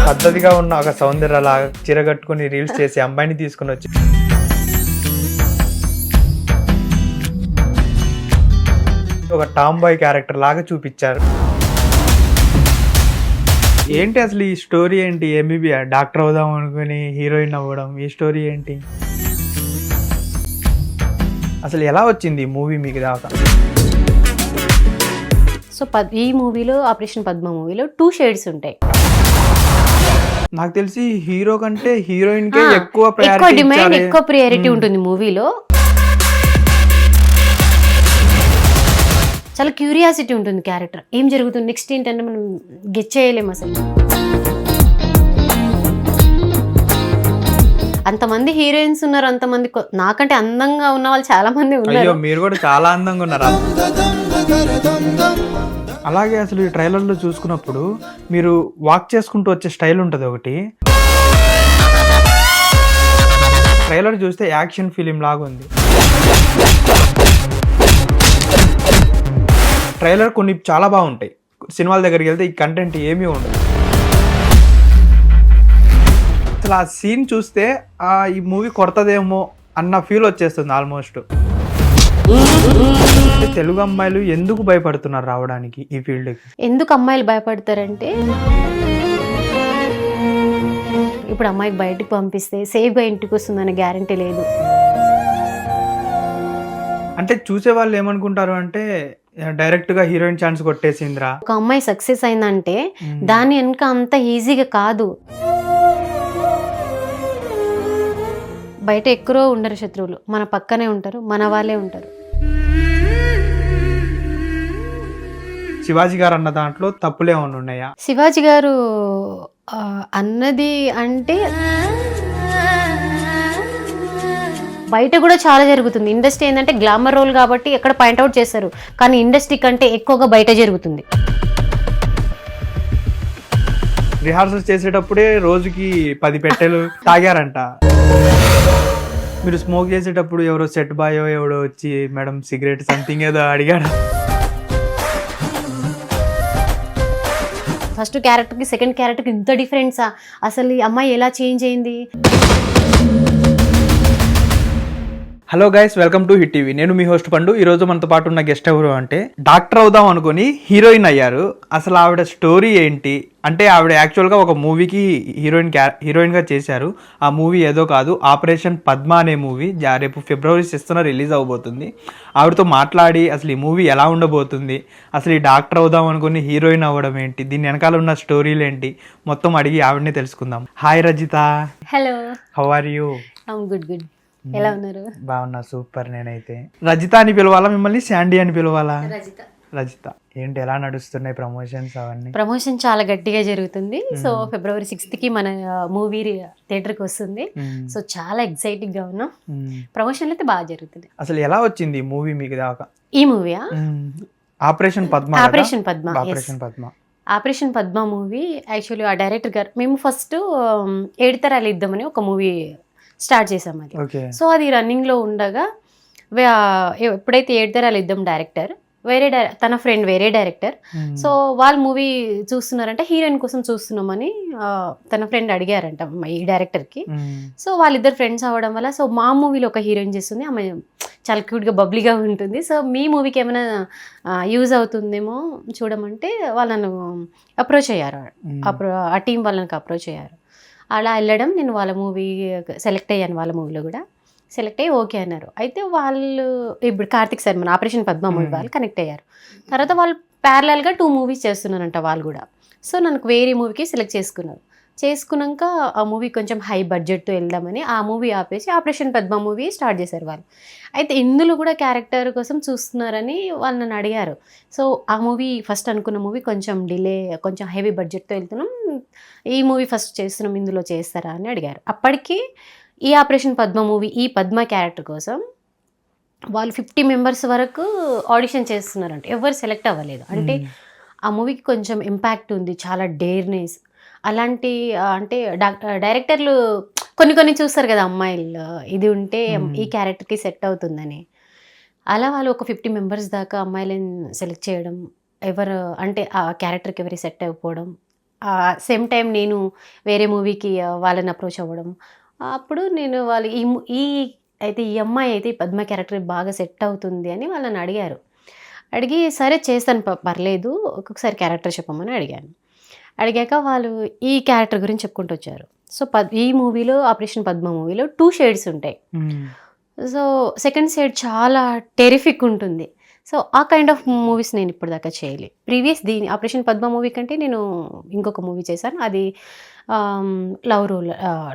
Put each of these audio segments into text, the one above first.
పద్ధతిగా ఉన్న ఒక సౌందర్యలాగా చిరగట్టుకుని రీల్స్ చేసి అమ్మాయిని తీసుకుని వచ్చి ఒక టామ్ బాయ్ క్యారెక్టర్ లాగా చూపించారు. ఏంటి అసలు ఈ స్టోరీ ఏంటి? ఎంబీబీఆర్ డాక్టర్ అవుదాం అనుకుని హీరోయిన్ అవ్వడం, ఈ స్టోరీ ఏంటి? అసలు ఎలా వచ్చింది ఈ మూవీ మీకు దాకా? సో ఈ మూవీలో ఆపరేషన్ పద్మ మూవీలో 2 షేడ్స్ ఉంటాయి. నాకు తెలిసి హీరో కంటే హీరోయిన్ కే ఎక్కువ డిమాండ్, ఎక్కువ ప్రియారిటీ ఉంటుంది మూవీలో. చాలా క్యూరియాసిటీ ఉంటుంది క్యారెక్టర్, ఏం జరుగుతుంది నెక్స్ట్ ఏంటంటే మనం గెస్ చేయలేము అసలు. అంతమంది హీరోయిన్స్ ఉన్నారు, అంతమంది నాకంటే అందంగా ఉన్న వాళ్ళు చాలా మంది ఉన్నారు. మీరు కూడా చాలా అందంగా ఉన్నారు. అలాగే అసలు ఈ ట్రైలర్లో చూసుకున్నప్పుడు మీరు వాక్ చేసుకుంటూ వచ్చే స్టైల్ ఉంటుంది ఒకటి. ట్రైలర్ చూస్తే యాక్షన్ ఫిలిం లాగా ఉంది. ట్రైలర్ కొన్ని చాలా బాగుంటాయి, సినిమాల దగ్గరికి వెళ్తే ఈ కంటెంట్ ఏమీ ఉండదు. అసలు ఆ సీన్ చూస్తే ఈ మూవీ కొడతదేమో అన్న ఫీల్ వచ్చేస్తుంది ఆల్మోస్ట్. తెలుగు అమ్మాయిలు ఎందుకు భయపడుతున్నారు రావడానికి ఈ ఫీల్డ్కి? ఎందుకు అమ్మాయిలు భయపడతారంటే, ఇప్పుడు అమ్మాయికి బయటకు పంపిస్తే సేఫ్గా ఇంటికి వస్తుందనే గ్యారంటీ లేదు. అంటే చూసే వాళ్ళు ఏమనుకుంటారు అంటే డైరెక్ట్ గా హీరోయిన్ ఛాన్స్ కొట్టేసిందిరా. ఒక అమ్మాయి సక్సెస్ అయిందంటే దాని వెనక అంత ఈజీగా కాదు. బయట ఎక్కడో ఉండరు శత్రువులు, మన పక్కనే ఉంటారు, మన వాళ్ళే ఉంటారు. శివాజీ గారు అన్న దాంట్లో తప్పులు ఏమైనా ఉన్నాయా? శివాజీ గారు అన్నది అంటే బయట కూడా చాలా జరుగుతుంది. ఇండస్ట్రీ ఏంటంటే గ్లామర్ రోల్ కాబట్టి ఎక్కడ పాయింట్అవుట్ చేస్తారు, కానీ ఇండస్ట్రీ కంటే ఎక్కువగా బయట జరుగుతుంది. రిహార్సల్స్ చేసేటప్పుడే రోజుకి 10 పెట్టెలు తాగారంట. మీరు స్మోక్ చేసేటప్పుడు ఎవరో సెట్ బాయో ఎవడో వచ్చి మేడం సిగరెట్ సంథింగ్ ఏదో అడిగాడు. ఫస్ట్ క్యారెక్టర్కి సెకండ్ క్యారెక్టర్కి ఇంత డిఫరెన్సా? అసలు ఈ అమ్మాయి ఎలా చేంజ్ అయింది? Hello guys, welcome to hit TV. నేను మీ హోస్ట్ పండు. ఈ రోజు మనతో పాటు ఉన్న గెస్ట్ ఎవరు అంటే డాక్టర్ అవుదాం అనుకుని హీరోయిన్ అయ్యారు. అసలు ఆవిడ స్టోరీ ఏంటి అంటే, ఆవిడ యాక్చువల్గా ఒక మూవీకి హీరోయిన్గా చేశారు. ఆ మూవీ ఏదో కాదు, ఆపరేషన్ పద్మ అనే మూవీ రేపు February 6th రిలీజ్ అవబోతుంది. ఆవిడతో మాట్లాడి అసలు ఈ మూవీ ఎలా ఉండబోతుంది, అసలు ఈ డాక్టర్ అవుదాం అనుకుని హీరోయిన్ అవ్వడం ఏంటి, దీని వెనకాల ఉన్న స్టోరీలు ఏంటి, మొత్తం అడిగి ఆవిడనే తెలుసుకుందాం. Hi Rajitha. Hello, how are you? Good. ఎలా ఉన్నారు? బాగున్నా, సూపర్. నేనైతే రజిత అని పిలవాలా మిమ్మల్ని, శాండీ అని పిలవాలా? రజిత. ఏంటి ఎలా నడుస్తున్నాయి ప్రమోషన్స్ అవన్నీ? ప్రమోషన్ చాలా గట్టిగా జరుగుతుంది. సో February 6th మన మూవీ థియేటర్కి వస్తుంది. సో చాలా ఎక్సైటింగ్ గా ఉన్నాం. ప్రమోషన్లు అయితే బాగా జరుగుతుంది. అసలు ఎలా వచ్చింది ఈ మూవీ మీకు దాకా? ఈ మూవీయా? Operation Padma. Operation Padma movie actually ఆ డైరెక్టర్ గారు, మేము ఫస్ట్ 7 తరాలు ఇద్దామని ఒక మూవీ స్టార్ట్ చేసాం. అది సో అది రన్నింగ్లో ఉండగా ఎప్పుడైతే 7 తరాలు ఇద్దాం డైరెక్టర్ తన ఫ్రెండ్ వేరే డైరెక్టర్, సో వాళ్ళు మూవీ చూస్తున్నారంటే హీరోయిన్ కోసం చూస్తున్నామని తన ఫ్రెండ్ అడిగారంట ఈ డైరెక్టర్కి. సో వాళ్ళిద్దరు ఫ్రెండ్స్ అవ్వడం వల్ల, సో మా మూవీలో ఒక హీరోయిన్ చేస్తుంది, ఆమె చాలా క్యూట్గా బబ్లీగా ఉంటుంది. సో మీ మూవీకి ఏమైనా యూజ్ అవుతుందేమో చూడమంటే వాళ్ళు నన్ను అప్రోచ్ అయ్యారు. ఆ టీం వాళ్ళకి అప్రోచ్ అయ్యారు. అలా వెళ్ళడం, నేను వాళ్ళ మూవీ సెలెక్ట్ అయ్యాను. వాళ్ళ మూవీలో కూడా సెలెక్ట్ అయ్యి ఓకే అన్నారు. అయితే వాళ్ళు ఇప్పుడు కార్తిక్ సార్ మన ఆపరేషన్ పద్మ మూవీ వాళ్ళు కనెక్ట్ అయ్యారు. తర్వాత వాళ్ళు ప్యారలల్గా 2 మూవీస్ చేస్తున్నారంట వాళ్ళు కూడా. సో నన్ను వేరే మూవీకి సెలెక్ట్ చేసుకున్నాక ఆ మూవీ కొంచెం హై బడ్జెట్తో వెళ్దామని ఆ మూవీ ఆపేసి ఆపరేషన్ పద్మ మూవీ స్టార్ట్ చేశారు వాళ్ళు. అయితే ఇందులో కూడా క్యారెక్టర్ కోసం చూస్తున్నారని వాళ్ళు నన్ను అడిగారు. సో ఆ మూవీ ఫస్ట్ అనుకున్న మూవీ కొంచెం డిలే, కొంచెం హెవీ బడ్జెట్తో వెళ్తున్నాం, ఈ మూవీ ఫస్ట్ చేస్తున్నాం, ఇందులో చేస్తారా అని అడిగారు. అప్పటికి ఈ ఆపరేషన్ పద్మ మూవీ ఈ పద్మ క్యారెక్టర్ కోసం వాళ్ళు 50 మెంబర్స్ వరకు ఆడిషన్ చేస్తున్నారంట. ఎవరు సెలెక్ట్ అవ్వలేదు. అంటే ఆ మూవీకి కొంచెం ఇంపాక్ట్ ఉంది, చాలా డేర్నెస్ అలాంటి. అంటే డైరెక్టర్లు కొన్ని చూస్తారు కదా అమ్మాయిలు, ఇది ఉంటే ఈ క్యారెక్టర్కి సెట్ అవుతుందని. అలా వాళ్ళు ఒక 50 మెంబర్స్ దాకా అమ్మాయిలను సెలెక్ట్ చేయడం, ఎవరు అంటే ఆ క్యారెక్టర్కి ఎవరి సెట్ అయిపోవడం, సేమ్ టైం నేను వేరే మూవీకి వాళ్ళని అప్రోచ్ అవ్వడం. అప్పుడు నేను వాళ్ళు ఈ అమ్మాయి అయితే ఈ పద్మ క్యారెక్టర్ బాగా సెట్ అవుతుంది అని వాళ్ళని అడిగారు. అడిగి సరే చేస్తాను పర్లేదు ఒక్కొక్కసారి క్యారెక్టర్ చెప్పమని అడిగాను. అడిగాక వాళ్ళు ఈ క్యారెక్టర్ గురించి చెప్పుకుంటూ వచ్చారు. సో ఈ మూవీలో ఆపరేషన్ పద్మ మూవీలో 2 షేడ్స్ ఉంటాయి. సో సెకండ్ షేడ్ చాలా టెరిఫిక్ ఉంటుంది. సో ఆ కైండ్ ఆఫ్ మూవీస్ నేను ఇప్పుడు దాకా చేయలే. ప్రీవియస్ ఆపరేషన్ పద్మ మూవీ కంటే నేను ఇంకొక మూవీ చేశాను. అది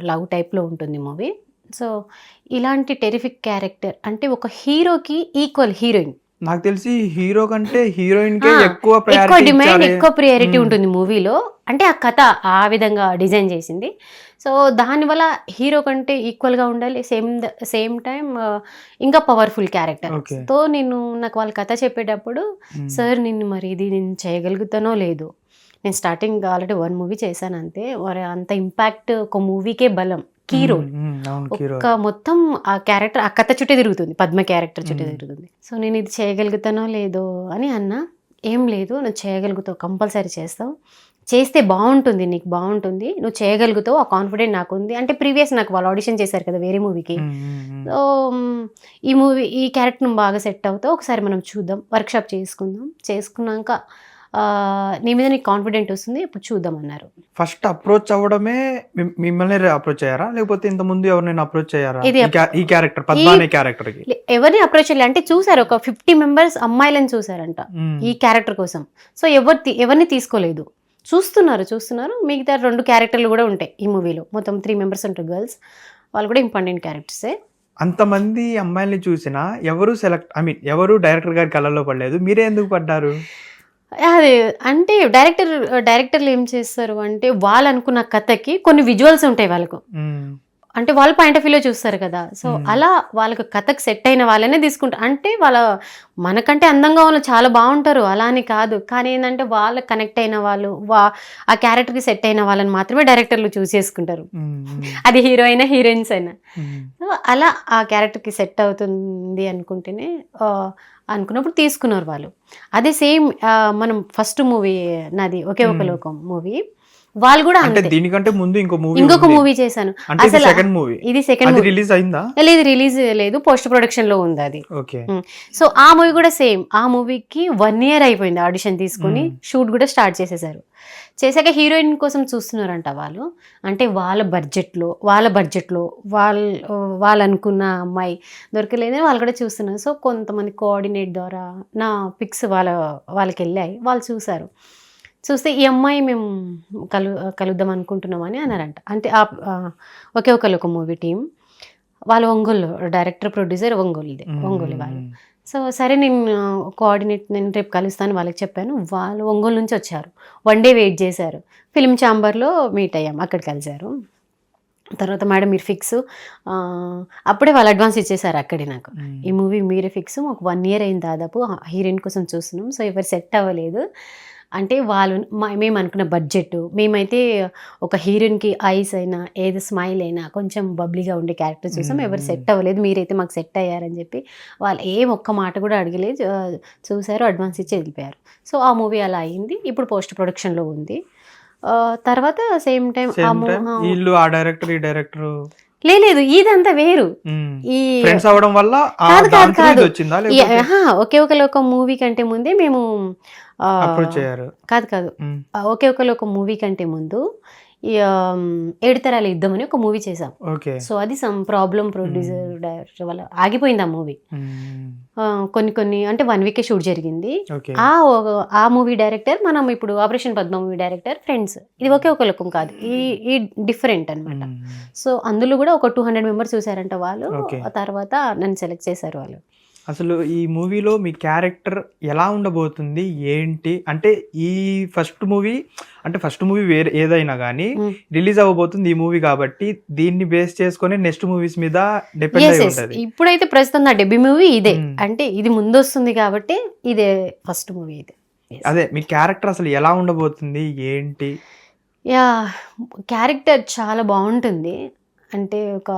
లవ్ టైప్లో ఉంటుంది మూవీ. సో ఇలాంటి టెరిఫిక్ క్యారెక్టర్ అంటే ఒక హీరోకి ఈక్వల్ హీరోయిన్. నాకు తెలిసి హీరో కంటే హీరోయిన్ కే ఎక్కువ డిమాండ్, ఎక్కువ ప్రియారిటీ ఉంటుంది మూవీలో. అంటే ఆ కథ ఆ విధంగా డిజైన్ చేసింది. సో దానివల్ల హీరో కంటే ఈక్వల్గా ఉండాలి, సేమ్ టైం ఇంకా పవర్ఫుల్ క్యారెక్టర్. తో నాకు వాళ్ళ కథ చెప్పేటప్పుడు సార్ మరి ఇది నేను చేయగలుగుతానో లేదు. నేను స్టార్టింగ్ ఆల్రెడీ 1 మూవీ చేశాను అంతే. అంత ఇంపాక్ట్ ఒక మూవీకే బలం. హీరో ఒక్క మొత్తం ఆ క్యారెక్టర్ ఆ కథ చుట్టే తిరుగుతుంది, పద్మ క్యారెక్టర్ చుట్టే తిరుగుతుంది. సో నేను ఇది చేయగలుగుతానో లేదో అని అన్నా. ఏం లేదు, నువ్వు చేయగలుగుతావు, కంపల్సరీ చేస్తావు, చేస్తే బాగుంటుంది, నీకు బాగుంటుంది, నువ్వు చేయగలుగుతావు, ఆ కాన్ఫిడెంట్ నాకు ఉంది. అంటే ప్రీవియస్ నాకు వాళ్ళు ఆడిషన్ చేశారు కదా వేరే మూవీకి. సో ఈ క్యారెక్టర్ నువ్వు బాగా సెట్ అవుతావు, ఒకసారి మనం చూద్దాం, వర్క్షాప్ చేసుకున్నాక నీ మీద నీకు కాన్ఫిడెంట్ వస్తుంది, ఇప్పుడు చూద్దాం అన్నారు. ఫస్ట్ అప్రోచ్ అవ్వడమే మిమ్మల్ని అప్రోచ్ అయ్యారా, లేకపోతే ఇంత ముందు ఎవరినైనా అప్రోచ్ అయ్యారా? ఈ క్యారెక్టర్ పద్మ అనే క్యారెక్టర్ కి ఎవరిని అప్రోచ్ చేయాలి అంటే చూసారు, ఒక 50 మెంబర్స్ అమ్మాయిలను చూసారంట ఈ క్యారెక్టర్ కోసం. సో ఎవరిని తీసుకోలేదు, చూస్తున్నారు. మిగతా 2 క్యారెక్టర్లు కూడా ఉంటాయి ఈ మూవీలో. మొత్తం 3 మెంబర్స్ ఉంటారు గర్ల్స్, వాళ్ళు కూడా ఇంపార్టెంట్ క్యారెక్టర్సే. అంతమంది అమ్మాయిల్ని చూసినా ఎవరు డైరెక్టర్ గారి కళ్ళల్లో పడలేదు, మీరే ఎందుకు పడ్డారు? అదే అంటే డైరెక్టర్లు ఏం చేస్తారు అంటే వాళ్ళు అనుకున్న కథకి కొన్ని విజువల్స్ ఉంటాయి వాళ్ళకు, అంటే వాళ్ళ పాయింట్ ఆఫ్ వ్యూలో చూస్తారు కదా. సో అలా వాళ్ళకి కథకు సెట్ అయిన వాళ్ళనే తీసుకుంటారు. అంటే మనకంటే అందంగా వాళ్ళు చాలా బాగుంటారు అలా అని కాదు, కానీ ఏంటంటే వాళ్ళకి కనెక్ట్ అయిన వాళ్ళు, ఆ క్యారెక్టర్కి సెట్ అయిన వాళ్ళని మాత్రమే డైరెక్టర్లు చూస్ చేసుకుంటారు, అది హీరో అయినా హీరోయిన్స్ అయినా. సో అలా ఆ క్యారెక్టర్కి సెట్ అవుతుంది అనుకున్నప్పుడు తీసుకున్నారు వాళ్ళు. అదే సేమ్ మనం ఫస్ట్ మూవీ నాది ఒకే ఒక లోకం మూవీ, వాళ్ళు కూడా అంతే. దీనికంటే ముందు ఇంకొక మూవీ చేశాను. అసలు ఇది సెకండ్ రిలీజ్ అయిందా? లేదు, రిలీజ్ లేదు, పోస్ట్ ప్రొడక్షన్ లో ఉంది అది. సో ఆ మూవీ కూడా సేమ్, ఆ మూవీకి 1 year అయిపోయింది ఆడిషన్ తీసుకుని, షూట్ కూడా స్టార్ట్ చేశాక హీరోయిన్ కోసం చూస్తున్నారంట వాళ్ళు. అంటే వాళ్ళ బడ్జెట్లో వాళ్ళు అనుకున్న అమ్మాయి దొరకలేదని వాళ్ళు కూడా చూస్తున్నారు. సో కొంతమంది కోఆర్డినేట్ ద్వారా నా పిక్స్ వాళ్ళకి వెళ్ళాయి, వాళ్ళు చూస్తే ఈ అమ్మాయి మేము కలుద్దాం అనుకుంటున్నామని అన్నారంట. అంటే ఒకే ఒక మూవీ టీం వాళ్ళు ఒంగోలు, డైరెక్టర్ ప్రొడ్యూసర్ ఒంగోలు వాళ్ళు. సో సరే నేను రేపు కలుస్తాను వాళ్ళకి చెప్పాను. వాళ్ళు ఒంగోలు నుంచి వచ్చారు, 1 day వెయిట్ చేశారు, ఫిల్మ్ ఛాంబర్లో మీట్ అయ్యాం, అక్కడ కలిశారు. తర్వాత మేడం మీరు ఫిక్స్, అప్పుడే వాళ్ళు అడ్వాన్స్ ఇచ్చేసారు అక్కడే నాకు, ఈ మూవీ మీరే ఫిక్స్, మాకు 1 year అయింది దాదాపు హీరోయిన్ కోసం చూస్తున్నాం, సో ఎవరు సెట్ అవ్వలేదు. అంటే మేము అనుకున్న బడ్జెట్, మేమైతే ఒక హీరోయిన్కి ఐస్ అయినా ఏది స్మైల్ అయినా కొంచెం బబ్లీగా ఉండే క్యారెక్టర్ చూసాం, ఎవరు సెట్ అవ్వలేదు, మీరైతే మాకు సెట్ అయ్యారని చెప్పి వాళ్ళు ఒక్క మాట కూడా అడగలేదు, చూసారు, అడ్వాన్స్ ఇచ్చి వెళ్ళిపోయారు. సో ఆ మూవీ అలా అయింది, ఇప్పుడు పోస్ట్ ప్రొడక్షన్లో ఉంది. తర్వాత సేమ్ టైం లేదు, ఇదంతా వేరు. ఒకే ఒక మూవీ కంటే ముందే మేము కాదు ఒకే ఒక మూవీ కంటే ముందు 7 తరాల యుద్ధం అని ఒక మూవీ చేసాం. సో అది సమ్ ప్రాబ్లం ప్రొడ్యూసర్ డైరెక్టర్ వల్ల ఆగిపోయింది ఆ మూవీ. కొన్ని అంటే 1 week షూట్ జరిగింది. ఆ మూవీ డైరెక్టర్ మనం ఇప్పుడు operation Padma movie director friends. ఇది ఒకే ఒక లోకం కాదు, ఈ డిఫరెంట్ అనమాట. సో అందులో కూడా ఒక 200 members చూసారంట వాళ్ళు. తర్వాత నన్ను సెలెక్ట్ చేశారు వాళ్ళు. అసలు ఈ మూవీలో మీ క్యారెక్టర్ ఎలా ఉండబోతుంది ఏంటి అంటే, ఈ ఫస్ట్ మూవీ వేరే ఏదైనా కానీ రిలీజ్ అవ్వబోతుంది ఈ మూవీ కాబట్టి, దీన్ని బేస్ చేసుకొని నెక్స్ట్ మూవీస్ మీద డిపెండ్ అయి ఉంటుంది. ఇప్పుడైతే ప్రస్తుతం నా డెబ్యూ మూవీ ఇదే, అంటే ఇది ముందు వస్తుంది కాబట్టి ఇదే ఫస్ట్ మూవీ ఇదే. అదే మీ క్యారెక్టర్ అసలు ఎలా ఉండబోతుంది ఏంటి? క్యారెక్టర్ చాలా బాగుంటుంది. అంటే ఒక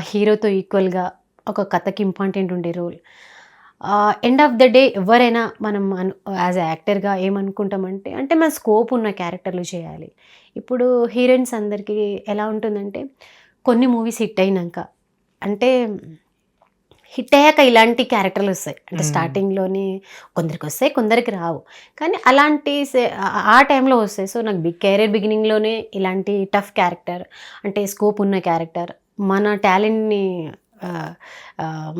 హీరోతో ఈక్వల్గా ఒక కథకి ఇంపార్టెంట్ ఉండే role, end of the day ఎవరైనా మనం యాజ్ యాక్టర్గా ఏమనుకుంటామంటే అంటే మన స్కోప్ ఉన్న క్యారెక్టర్లు చేయాలి. ఇప్పుడు హీరోయిన్స్ అందరికీ ఎలా ఉంటుందంటే కొన్ని మూవీస్ హిట్ అయినాక అంటే హిట్ అయ్యాక ఇలాంటి క్యారెక్టర్లు వస్తాయి. అంటే స్టార్టింగ్లోనే కొందరికి వస్తాయి, కొందరికి రావు. కానీ అలాంటి ఆ టైంలో వస్తాయి. సో నాకు కెరీర్ బిగినింగ్లోనే ఇలాంటి టఫ్ క్యారెక్టర్ అంటే స్కోప్ ఉన్న క్యారెక్టర్, మన టాలెంట్ని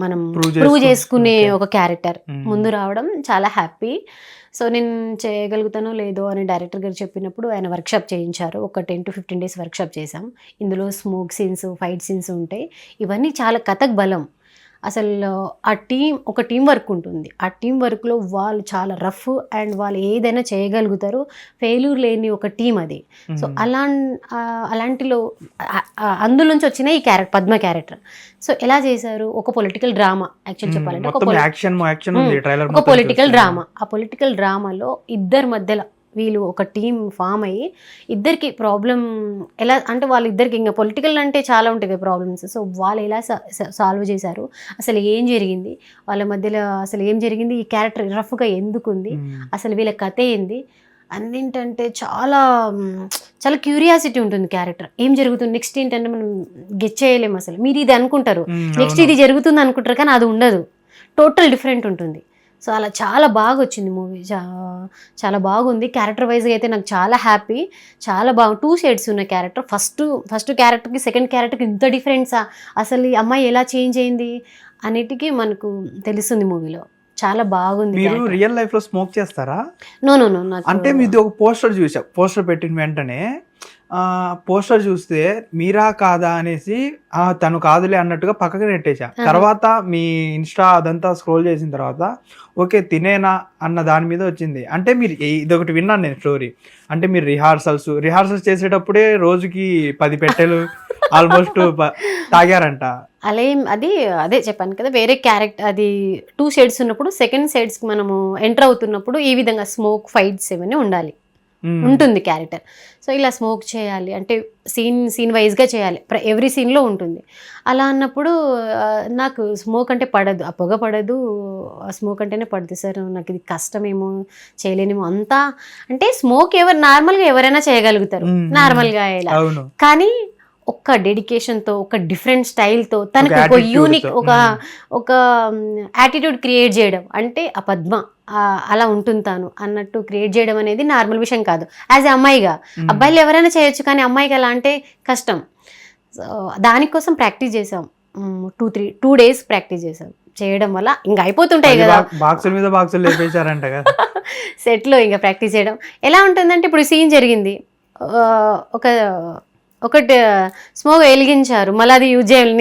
మనం ప్రూవ్ చేసుకునే ఒక క్యారెక్టర్ ముందు రావడం చాలా హ్యాపీ. సో నేను చేయగలుగుతానో లేదో అని డైరెక్టర్ గారు చెప్పినప్పుడు ఆయన వర్క్షాప్ చేయించారు. ఒక 10 to 15 days వర్క్షాప్ చేసాం. ఇందులో స్మోక్ సీన్స్, ఫైట్ సీన్స్ ఉంటాయి. ఇవన్నీ చాలా కథకు బలం. అసలు ఒక టీం వర్క్ ఉంటుంది. ఆ టీం వర్క్లో వాళ్ళు చాలా రఫ్ అండ్ వాళ్ళు ఏదైనా చేయగలుగుతారు. ఫెయిల్యూర్ లేని ఒక టీం అది. సో అలాంటిలో అందులోంచి వచ్చిన ఈ పద్మ క్యారెక్టర్. సో ఎలా చేశారు, ఒక పొలిటికల్ డ్రామా యాక్చువల్ చెప్పాలంటే ఒక పొలిటికల్ డ్రామా. ఆ పొలిటికల్ డ్రామాలో ఇద్దరి మధ్యలో వీళ్ళు ఒక టీం ఫామ్ అయ్యి ఇద్దరికి ప్రాబ్లం ఎలా అంటే వాళ్ళిద్దరికి ఇంకా పొలిటికల్ అంటే చాలా ఉంటాయి ప్రాబ్లమ్స్. సో వాళ్ళు ఎలా సాల్వ్ చేశారు, అసలు ఏం జరిగింది వాళ్ళ మధ్యలో, అసలు ఏం జరిగింది, ఈ క్యారెక్టర్ రఫ్గా ఎందుకుంది, అసలు వీళ్ళ కథ ఏంది, అన్నింటంటే చాలా చాలా క్యూరియాసిటీ ఉంటుంది. క్యారెక్టర్ ఏం జరుగుతుంది, నెక్స్ట్ ఏంటంటే మనం గెస్ చేయలేము. అసలు మీరు ఇది అనుకుంటారు, నెక్స్ట్ ఇది జరుగుతుంది అనుకుంటారు, కానీ అది ఉండదు, టోటల్ డిఫరెంట్ ఉంటుంది. సో అలా చాలా బాగా వచ్చింది మూవీ, చాలా బాగుంది. క్యారెక్టర్ వైజ్గా అయితే నాకు చాలా హ్యాపీ, చాలా బాగుంది. 2 shades ఉన్న క్యారెక్టర్. ఫస్ట్ క్యారెక్టర్కి సెకండ్ క్యారెక్టర్కి ఇంత డిఫరెన్సా, అసలు ఈ అమ్మాయి ఎలా చేంజ్ అయింది అనేటికి మనకు తెలుస్తుంది మూవీలో. చాలా బాగుంది. మీరు రియల్ లైఫ్ లో స్మోక్ చేస్తారా? నో. అంటే మీది ఒక పోస్టర్ చూసా, పోస్టర్ పెట్టిన వెంటనే పోస్టర్ చూస్తే మీరా కాదా అనేసి తను కాదులే అన్నట్టుగా పక్కకి నెట్టేశా. తర్వాత మీ ఇన్స్టా అదంతా స్క్రోల్ చేసిన తర్వాత ఓకే తినేనా అన్న దాని మీద వచ్చింది. అంటే మీరు ఇదొకటి విన్నాను నేను స్టోరీ, అంటే మీరు రిహార్సల్స్ చేసేటప్పుడే రోజుకి 10 పెట్టెలు ఆల్మోస్ట్ తాగారంట. అలా అదే చెప్పాను కదా, వేరే క్యారెక్టర్ అది 2 shades ఉన్నప్పుడు సెకండ్ షేడ్స్కి మనము ఎంటర్ అవుతున్నప్పుడు ఈ విధంగా స్మోక్ ఫైట్స్ ఇవన్నీ ఉంటుంది క్యారెక్టర్. సో ఇలా స్మోక్ చేయాలి అంటే సీన్ వైజ్గా చేయాలి, ఎవ్రీ సీన్లో ఉంటుంది. అలా అన్నప్పుడు నాకు స్మోక్ అంటే పడదు, ఆ పొగ పడదు, ఆ స్మోక్ అంటేనే పడుతుంది. సార్ నాకు ఇది కష్టమేమో, చేయలేనేమో అంతా. అంటే స్మోక్ నార్మల్గా ఎవరైనా చేయగలుగుతారు నార్మల్గా ఇలా, కానీ ఒక డెడికేషన్తో, ఒక డిఫరెంట్ స్టైల్తో, తనకు ఒక యూనిక్ ఒక యాటిట్యూడ్ క్రియేట్ చేయడం, అంటే ఆ పద్మ అలా ఉంటుంది తాను అన్నట్టు క్రియేట్ చేయడం అనేది నార్మల్ విషయం కాదు. యాజ్ ఎ అమ్మాయిగా, అబ్బాయిలు ఎవరైనా చేయొచ్చు, కానీ అమ్మాయికి అలా అంటే కష్టం. సో దానికోసం ప్రాక్టీస్ చేసాం, 2 days ప్రాక్టీస్ చేసాం. చేయడం వల్ల ఇంకా అయిపోతుంటాయి కదా, బాక్సుల మీద బాక్సులు లేపేశారంట కదా సెట్లో. ఇంకా ప్రాక్టీస్ చేయడం ఎలా ఉంటుందంటే, ఇప్పుడు సీన్ జరిగింది, ఒకటి స్మోక్ వెలిగించారు, మళ్ళీ అది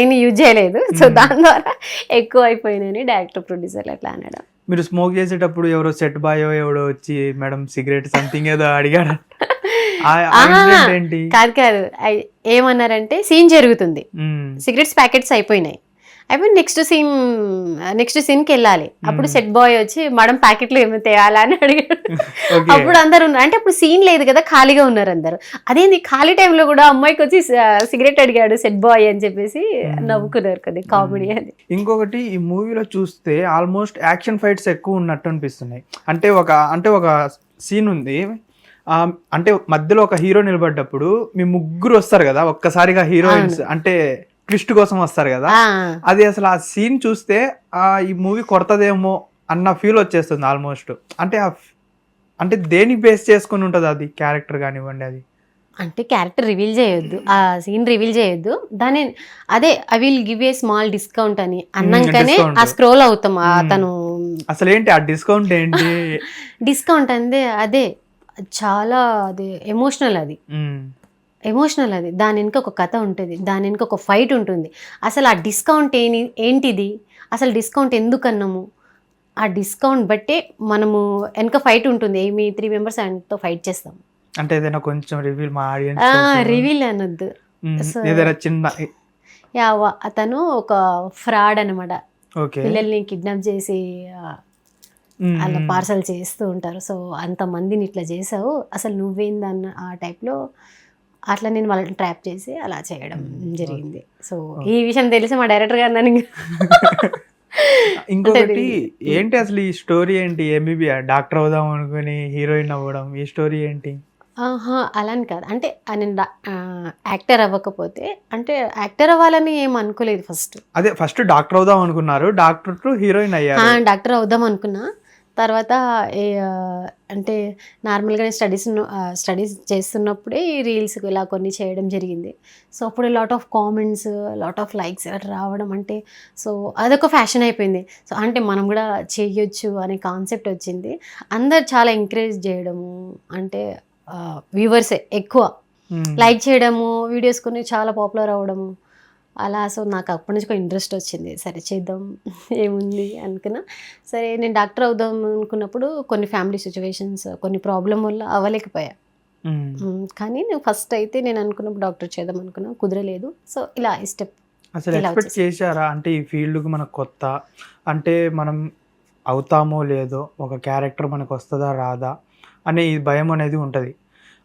నేను యూజ్ చేయలేదు. సో దాని ద్వారా ఎక్కువ అయిపోయినాయని డైరెక్టర్ ప్రొడ్యూసర్లు అట్లా అనడం. మీరు స్మోక్ చేసేటప్పుడు ఎవరో సెట్ బాయో ఎవడో వచ్చి మేడం సిగరెట్ సంథింగ్ ఏదో అడిగాడు కాదు ఏమన్నారంటే, సీన్ జరుగుతుంది, సిగరెట్స్ ప్యాకెట్స్ అయిపోయినాయి, నెక్స్ట్ సీన్కి వెళ్ళాలి. అప్పుడు సెట్ బాయ్ వచ్చి మేడం ప్యాకెట్లు ఏమి తేయాలా అని అడిగాడు. అప్పుడు అందరు ఉన్నారు, అంటే అప్పుడు సీన్ లేదు కదా, ఖాళీగా ఉన్నారు అందరు. అదేంది ఖాళీ టైంలో కూడా అమ్మాయికి వచ్చి సిగరెట్ అడిగాడు సెట్ బాయ్ అని చెప్పేసి నవ్వుకున్నారు కదా, కామెడీ అని. ఇంకొకటి ఈ మూవీలో చూస్తే ఆల్మోస్ట్ యాక్షన్ ఫైట్స్ ఎక్కువ ఉన్నట్టు అనిపిస్తున్నాయి. అంటే ఒక సీన్ ఉంది, అంటే మధ్యలో ఒక హీరో నిలబడ్డప్పుడు మీ ముగ్గురు వస్తారు కదా ఒక్కసారిగా హీరోయిన్స్, అంటే ట్విస్ట్ కోసం వస్తారు కదా, అది అసలు ఆ సీన్ చూస్తే ఈ మూవీ కొడతదేమో అన్న ఫీల్ వచ్చేస్తుంది ఆల్మోస్ట్. అంటే దేనికి బేస్ చేసుకుని ఉంటుంది అది, క్యారెక్టర్ కానివ్వండి, అది అంటే క్యారెక్టర్ రివీల్ చేయొద్దు, ఆ సీన్ రివీల్ చేయొద్దు. దాని I will give a small discount అని అన్నాకనే ఆ స్క్రోల్ అవుతాం. తను అసలు ఏంటి ఆ డిస్కౌంట్ ఏంటి, డిస్కౌంట్ అంటే అదే చాలా అది ఎమోషనల్, అది దాని వెనుక ఒక కథ ఉంటుంది, దాని వెనుక ఒక ఫైట్ ఉంటుంది. అసలు ఆ డిస్కౌంట్ ఏంటిది, అసలు డిస్కౌంట్ ఎందుకు అన్నాము, ఆ డిస్కౌంట్ బట్టే మనము వెనక ఫైట్ ఉంటుంది. 3 members ఆయనతో ఫైట్ చేస్తాం. అంటే ఏదైనా కొంచెం రివీల్ మా ఆడియన్స్ రివీల్ అనొద్దు, ఏదైనా చిన్న అతను ఒక ఫ్రాడ్ అనమాట, పిల్లల్ని కిడ్నాప్ చేసి అలా పార్సల్ చేస్తూ ఉంటారు. సో అంతమందిని ఇట్లా చేసావు, అసలు నువ్వేందన్న ఆ టైప్లో అట్లా నేను వాళ్ళని ట్రాప్ చేసి అలా చేయడం జరిగింది. సో ఈ విషయం తెలిసి మా డైరెక్టర్ గారు నన్ను ఇంకొకటి ఏంటి అసలు ఈ స్టోరీ ఏంటి? ఎంబీబీఎస్ డాక్టర్ అవుదాం అనుకుని హీరోయిన్ అవ్వడం, ఈ స్టోరీ ఏంటి? ఆహా! అలా అని కాదు. అంటే నేను యాక్టర్ అవ్వకపోతే అంటే యాక్టర్ అవ్వాలని ఏం అనుకోలేదు ఫస్ట్. అదే ఫస్ట్ డాక్టర్ అవుదాం అనుకున్నారు. డాక్టర్ టు హీరోయిన్ అయ్యారు. డాక్టర్ అవుదాం అనుకున్నా. తర్వాత అంటే నార్మల్‌గానే స్టడీస్ చేస్తున్నప్పుడే ఈ రీల్స్ ఇలా కొన్ని చేయడం జరిగింది. సో, అప్పుడు lot of comments, lot of likes అట్లా రావడం అంటే సో, అదొక ఫ్యాషన్ అయిపోయింది. సో, అంటే మనం కూడా చేయొచ్చు అనే కాన్సెప్ట్ వచ్చింది. అందరు చాలా ఎంకరేజ్ చేయడము అంటే వ్యూవర్సే ఎక్కువ లైక్ చేయడము, వీడియోస్ కొన్ని చాలా పాపులర్ అవ్వడము అలా. సో, నాకు అప్పటి నుంచి ఒక ఇంట్రెస్ట్ వచ్చింది. సరే చేద్దాం ఏముంది అనుకున్నా. సరే నేను డాక్టర్ అవుదాం అనుకున్నప్పుడు కొన్ని ఫ్యామిలీ సిచ్యువేషన్స్, కొన్ని ప్రాబ్లం వల్ల అవ్వలేకపోయా. కానీ నేను ఫస్ట్ అయితే నేను అనుకున్నప్పుడు డాక్టర్ చేద్దాం అనుకున్నా, కుదరలేదు. సో, ఇలా ఈ స్టెప్ అసలు ఎక్స్పెక్ట్ చేశారా? అంటే ఈ ఫీల్డ్కి మనకు కొత్త, అంటే మనం అవుతామో లేదో, ఒక క్యారెక్టర్ మనకు వస్తుందా రాదా అనే ఈ భయం అనేది ఉంటుంది.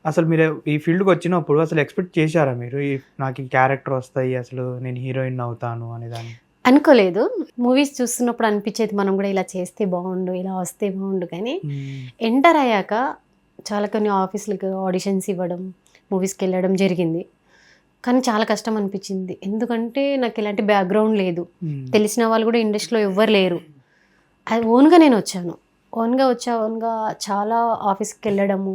అసలు మీరు ఈ ఫీల్డ్కి వచ్చినప్పుడు అసలు ఎక్స్పెక్ట్ చేశారా మీరు? నాకు ఈ క్యారెక్టర్ వస్తాయి, అసలు నేను హీరోయిన్ అవుతాను అనేదాన్ని అనుకోలేదు. మూవీస్ చూస్తున్నప్పుడు అనిపించేది మనం కూడా ఇలా చేస్తే బాగుండు, ఇలా వస్తే బాగుండు. కానీ ఎంటర్ అయ్యాక చాలా కొన్ని ఆఫీసులకు ఆడిషన్స్ ఇవ్వడం, మూవీస్కి వెళ్ళడం జరిగింది. కానీ చాలా కష్టం అనిపించింది. ఎందుకంటే నాకు ఇలాంటి బ్యాక్గ్రౌండ్ లేదు, తెలిసిన వాళ్ళు కూడా ఇండస్ట్రీలో ఎవ్వరు లేరు. అది ఓన్గా నేను వచ్చాను. ఓన్గా చాలా ఆఫీస్కి వెళ్ళడము,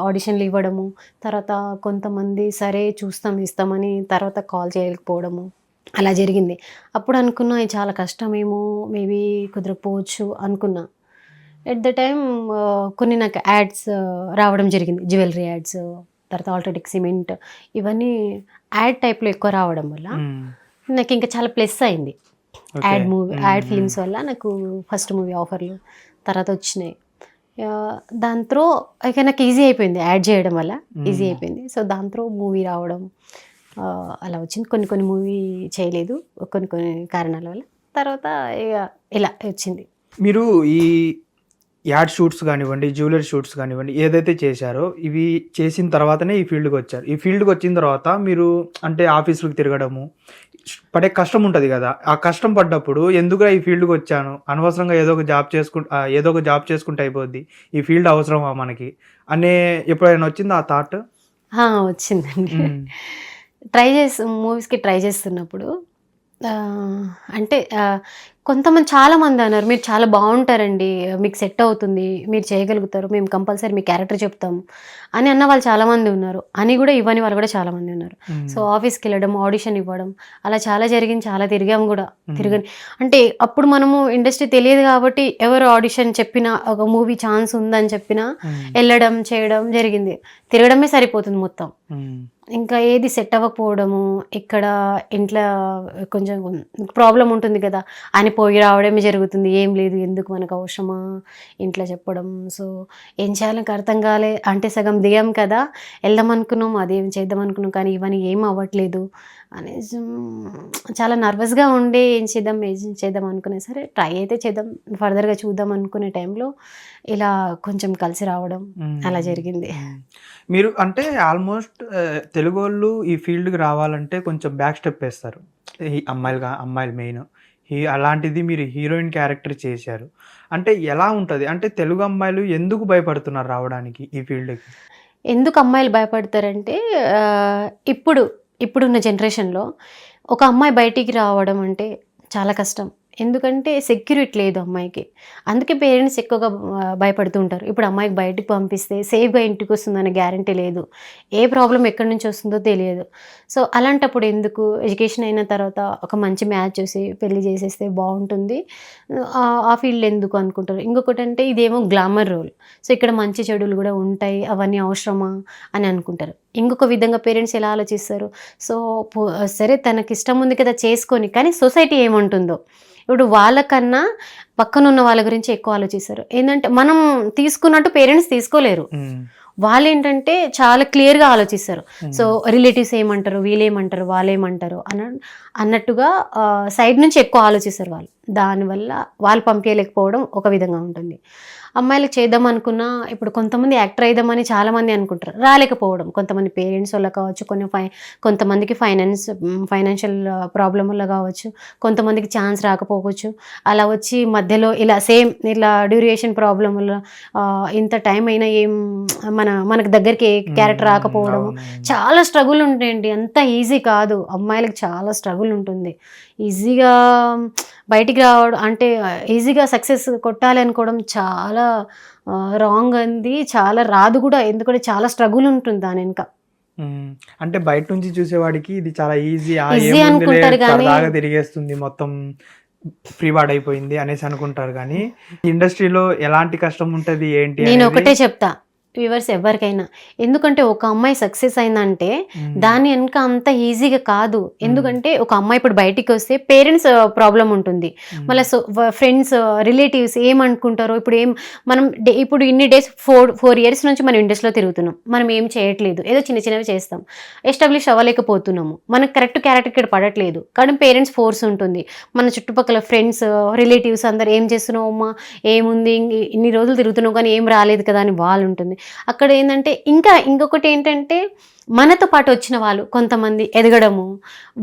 ఆడిషన్లు ఇవ్వడము, తర్వాత కొంతమంది సరే ఇస్తామని తర్వాత కాల్ చేయకపోవడము అలా జరిగింది. అప్పుడు అనుకున్నా ఇది చాలా కష్టమేమో, మేబీ కుదరకపోవచ్చు అనుకున్నా. ఎట్ ద టైమ్ కొన్ని నాకు యాడ్స్ రావడం జరిగింది, జ్యువెలరీ యాడ్స్, తర్వాత ఆల్ట్రాటెక్ సిమెంట్, ఇవన్నీ యాడ్ టైప్లో ఎక్కువ రావడం వల్ల నాకు ఇంకా చాలా ప్లస్ అయింది. యాడ్ ఫిలిమ్స్ వల్ల నాకు ఫస్ట్ మూవీ ఆఫర్లు తర్వాత వచ్చినాయి. దాంతో ఇక నాకు ఈజీ అయిపోయింది, యాడ్ చేయడం వల్ల ఈజీ అయిపోయింది. సో, దాంతో మూవీ రావడం అలా వచ్చింది. కొన్ని మూవీ చేయలేదు కొన్ని కారణాల వల్ల. తర్వాత ఇక ఇలా వచ్చింది. మీరు ఈ యాడ్ షూట్స్ కానివ్వండి, జ్యువెలరీ షూట్స్ కానివ్వండి, ఏదైతే చేశారో ఇవి చేసిన తర్వాతనే ఈ ఫీల్డ్కి వచ్చారు. ఈ ఫీల్డ్కి వచ్చిన తర్వాత మీరు అంటే ఆఫీసులకు తిరగడము, పడే కష్టం ఉంటుంది కదా, ఆ కష్టం పడ్డప్పుడు ఎందుకురా ఈ ఫీల్డ్కి వచ్చాను, అనవసరంగా ఏదో ఒక జాబ్ చేసుకుంటే అయిపోద్ది, ఈ ఫీల్డ్ అవసరమా మనకి అనే ఎప్పుడైనా వచ్చిందా ఆ థాట్? వచ్చిందండి. మూవీస్కి ట్రై చేస్తున్నప్పుడు అంటే కొంతమంది చాలామంది అన్నారు, మీరు చాలా బాగుంటారండి, మీకు సెట్ అవుతుంది, మీరు చేయగలుగుతారు, మేము కంపల్సరీ మీ క్యారెక్టర్ చెప్తాం అని అన్న వాళ్ళు చాలామంది ఉన్నారు. అని కూడా ఇవ్వని వాళ్ళు కూడా చాలామంది ఉన్నారు. సో, ఆఫీస్కి వెళ్ళడం, ఆడిషన్ ఇవ్వడం అలా చాలా జరిగింది. చాలా తిరిగాము కూడా. అంటే అప్పుడు మనము ఇండస్ట్రీ తెలియదు కాబట్టి ఎవరు ఆడిషన్ చెప్పినా, ఒక మూవీ ఛాన్స్ ఉందని చెప్పినా వెళ్ళడం చేయడం జరిగింది. తిరగడమే సరిపోతుంది మొత్తం. ఇంకా ఏది సెట్ అవ్వకపోవడము, ఇక్కడ ఇంట్లో కొంచెం ప్రాబ్లం ఉంటుంది కదా అని పోయి రావడమే జరుగుతుంది. ఏం లేదు, ఎందుకు మనకు అవసరమా ఇంట్లో చెప్పడం. సో, ఏం చేయాలో నాకు అర్థం కాలే. అంటే సగం దిగాం కదా, వెళ్దాం అనుకున్నాం, అదేం చేద్దాం అనుకున్నాం, కానీ ఇవన్నీ ఏం అవ్వట్లేదు అనేసి చాలా నర్వస్గా ఉండే ఏం చేద్దాం అనుకునే. సరే ట్రై అయితే చేద్దాం, ఫర్దర్గా చూద్దాం అనుకునే టైంలో ఇలా కొంచెం కలిసి రావడం అలా జరిగింది. మీరు అంటే ఆల్మోస్ట్ తెలుగు వాళ్ళు ఈ ఫీల్డ్కి రావాలంటే కొంచెం బ్యాక్ స్టెప్ వేస్తారు, ఈ అమ్మాయిలు మెయిన్. అలాంటిది మీరు హీరోయిన్ క్యారెక్టర్ చేశారు అంటే ఎలా ఉంటుంది? అంటే తెలుగు అమ్మాయిలు ఎందుకు భయపడుతున్నారు రావడానికి ఈ ఫీల్డ్కి? ఎందుకు అమ్మాయిలు భయపడతారంటే ఇప్పుడున్న జనరేషన్లో ఒక అమ్మాయి బయటికి రావడం అంటే చాలా కష్టం. ఎందుకంటే సెక్యూరిటీ లేదు అమ్మాయికి. అందుకే పేరెంట్స్ ఎక్కువగా భయపడుతూ ఉంటారు. ఇప్పుడు అమ్మాయికి బయటికి పంపిస్తే సేఫ్గా ఇంటికి వస్తుందనే గ్యారంటీ లేదు, ఏ ప్రాబ్లం ఎక్కడి నుంచి వస్తుందో తెలియదు. సో, అలాంటప్పుడు ఎందుకు, ఎడ్యుకేషన్ అయిన తర్వాత ఒక మంచి మ్యాచ్ చూసి పెళ్లి చేసేస్తే బాగుంటుంది, ఆ ఫీల్డ్ ఎందుకు అనుకుంటారు. ఇంకొకటి అంటే ఇదేమో గ్లామర్ రోల్, సో ఇక్కడ మంచి చెడులు కూడా ఉంటాయి, అవన్నీ అవసరమా అని అనుకుంటారు. ఇంకొక విధంగా పేరెంట్స్ ఎలా ఆలోచిస్తారు, సో సరే తనకి ఇష్టం ఉంది కదా చేసుకొని, కానీ సొసైటీ ఏమంటుందో, ఇప్పుడు వాళ్ళకన్నా పక్కనున్న వాళ్ళ గురించి ఎక్కువ ఆలోచిస్తారు. ఏంటంటే మనం తీసుకున్నట్టు పేరెంట్స్ తీసుకోలేరు. వాళ్ళు ఏంటంటే చాలా క్లియర్గా ఆలోచిస్తారు. సో రిలేటివ్స్ ఏమంటారు, వీళ్ళేమంటారు, వాళ్ళేమంటారు అన్నట్టుగా సైడ్ నుంచి ఎక్కువ ఆలోచిస్తారు వాళ్ళు. దానివల్ల వాళ్ళు పంపించలేకపోవడం ఒక విధంగా ఉంటుంది. అమ్మాయిలకు చేద్దాం అనుకున్నా ఇప్పుడు కొంతమంది యాక్టర్ అయిదామని చాలామంది అనుకుంటారు, రాలేకపోవడం కొంతమంది పేరెంట్స్ వల్ల కావచ్చు, కొంతమందికి ఫైనాన్షియల్ ప్రాబ్లం వల్ల కావచ్చు, కొంతమందికి ఛాన్స్ రాకపోవచ్చు, అలా వచ్చి మధ్యలో ఇలా సేమ్ ఇలా డ్యూరేషన్ ప్రాబ్లం వల్ల ఇంత టైం అయినా ఏం మనకు దగ్గరికి క్యారెక్టర్ రాకపోవడము, చాలా స్ట్రగుల్ ఉంటాయండి. అంత ఈజీ కాదు, అమ్మాయిలకు చాలా స్ట్రగుల్ ఉంటుంది. ఈజీగా బయటికి రావడం అంటే ఈజీగా సక్సెస్ కొట్టాలి అనుకోవడం చాలా రాంగ్ అంది, చాలా రాదు కూడా, ఎందుకంటే చాలా స్ట్రగుల్ ఉంటుంది దాని వెనుక. అంటే బయట నుంచి చూసేవాడికి ఇది చాలా ఈజీ అనుకుంటారు కానీ తిరిగేస్తుంది మొత్తం ఫ్రీ వార్డ్ అయిపోయింది అనేసి అనుకుంటారు, కానీ ఇండస్ట్రీలో ఎలాంటి కష్టం ఉంటది ఏంటి నేను ఒకటే చెప్తా వ్యూవర్స్ ఎవరికైనా, ఎందుకంటే ఒక అమ్మాయి సక్సెస్ అయిందంటే దాని వెనుక అంత ఈజీగా కాదు. ఎందుకంటే ఒక అమ్మాయి ఇప్పుడు బయటికి వస్తే పేరెంట్స్ ప్రాబ్లం ఉంటుంది, మళ్ళీ ఫ్రెండ్స్ రిలేటివ్స్ ఏమనుకుంటారో. మనం ఇప్పుడు ఇన్ని డేస్ 4 years నుంచి మనం ఇండస్ట్రీలో తిరుగుతున్నాం, మనం ఏం చేయట్లేదు, ఏదో చిన్న చిన్నవి చేస్తాం, ఎస్టాబ్లిష్ అవ్వలేకపోతున్నాము, మనకు కరెక్ట్ క్యారెక్టర్ ఇక్కడ పడట్లేదు, కానీ పేరెంట్స్ ఫోర్స్ ఉంటుంది. మన చుట్టుపక్కల ఫ్రెండ్స్ రిలేటివ్స్ అందరు ఏం చేస్తున్నావు అమ్మా, ఏముంది ఇన్ని రోజులు తిరుగుతున్నావు కానీ ఏం రాలేదు కదా అని వాళ్ళు ఉంటుంది. అక్కడ ఏంటంటే ఇంకొకటి ఏంటంటే మనతో పాటు వచ్చిన వాళ్ళు కొంతమంది ఎదగడము,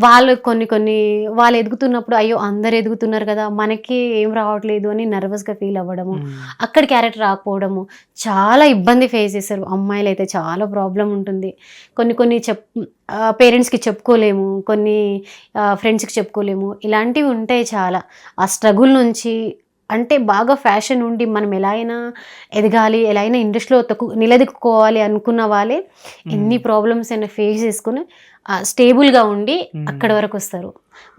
వాళ్ళు కొన్ని వాళ్ళు ఎదుగుతున్నప్పుడు అయ్యో అందరు ఎదుగుతున్నారు కదా మనకి ఏం రావట్లేదు అని నర్వస్గా ఫీల్ అవ్వడము, అక్కడ క్యారెక్టర్ రాకపోవడము, చాలా ఇబ్బంది ఫేస్ చేస్తారు అమ్మాయిలు అయితే. చాలా ప్రాబ్లం ఉంటుంది. కొన్ని పేరెంట్స్కి చెప్పుకోలేము, కొన్ని ఫ్రెండ్స్కి చెప్పుకోలేము, ఇలాంటివి ఉంటాయి చాలా. ఆ స్ట్రగుల్ నుంచి అంటే బాగా ఫ్యాషన్ ఉండి మనం ఎలా అయినా ఎదగాలి, ఎలా అయినా ఇండస్ట్రీలో నిలదొక్కుకోవాలి అనుకున్న వాళ్ళే ఎన్ని ప్రాబ్లమ్స్ అయినా ఫేస్ చేసుకుని స్టేబుల్గా ఉండి అక్కడి వరకు వస్తారు.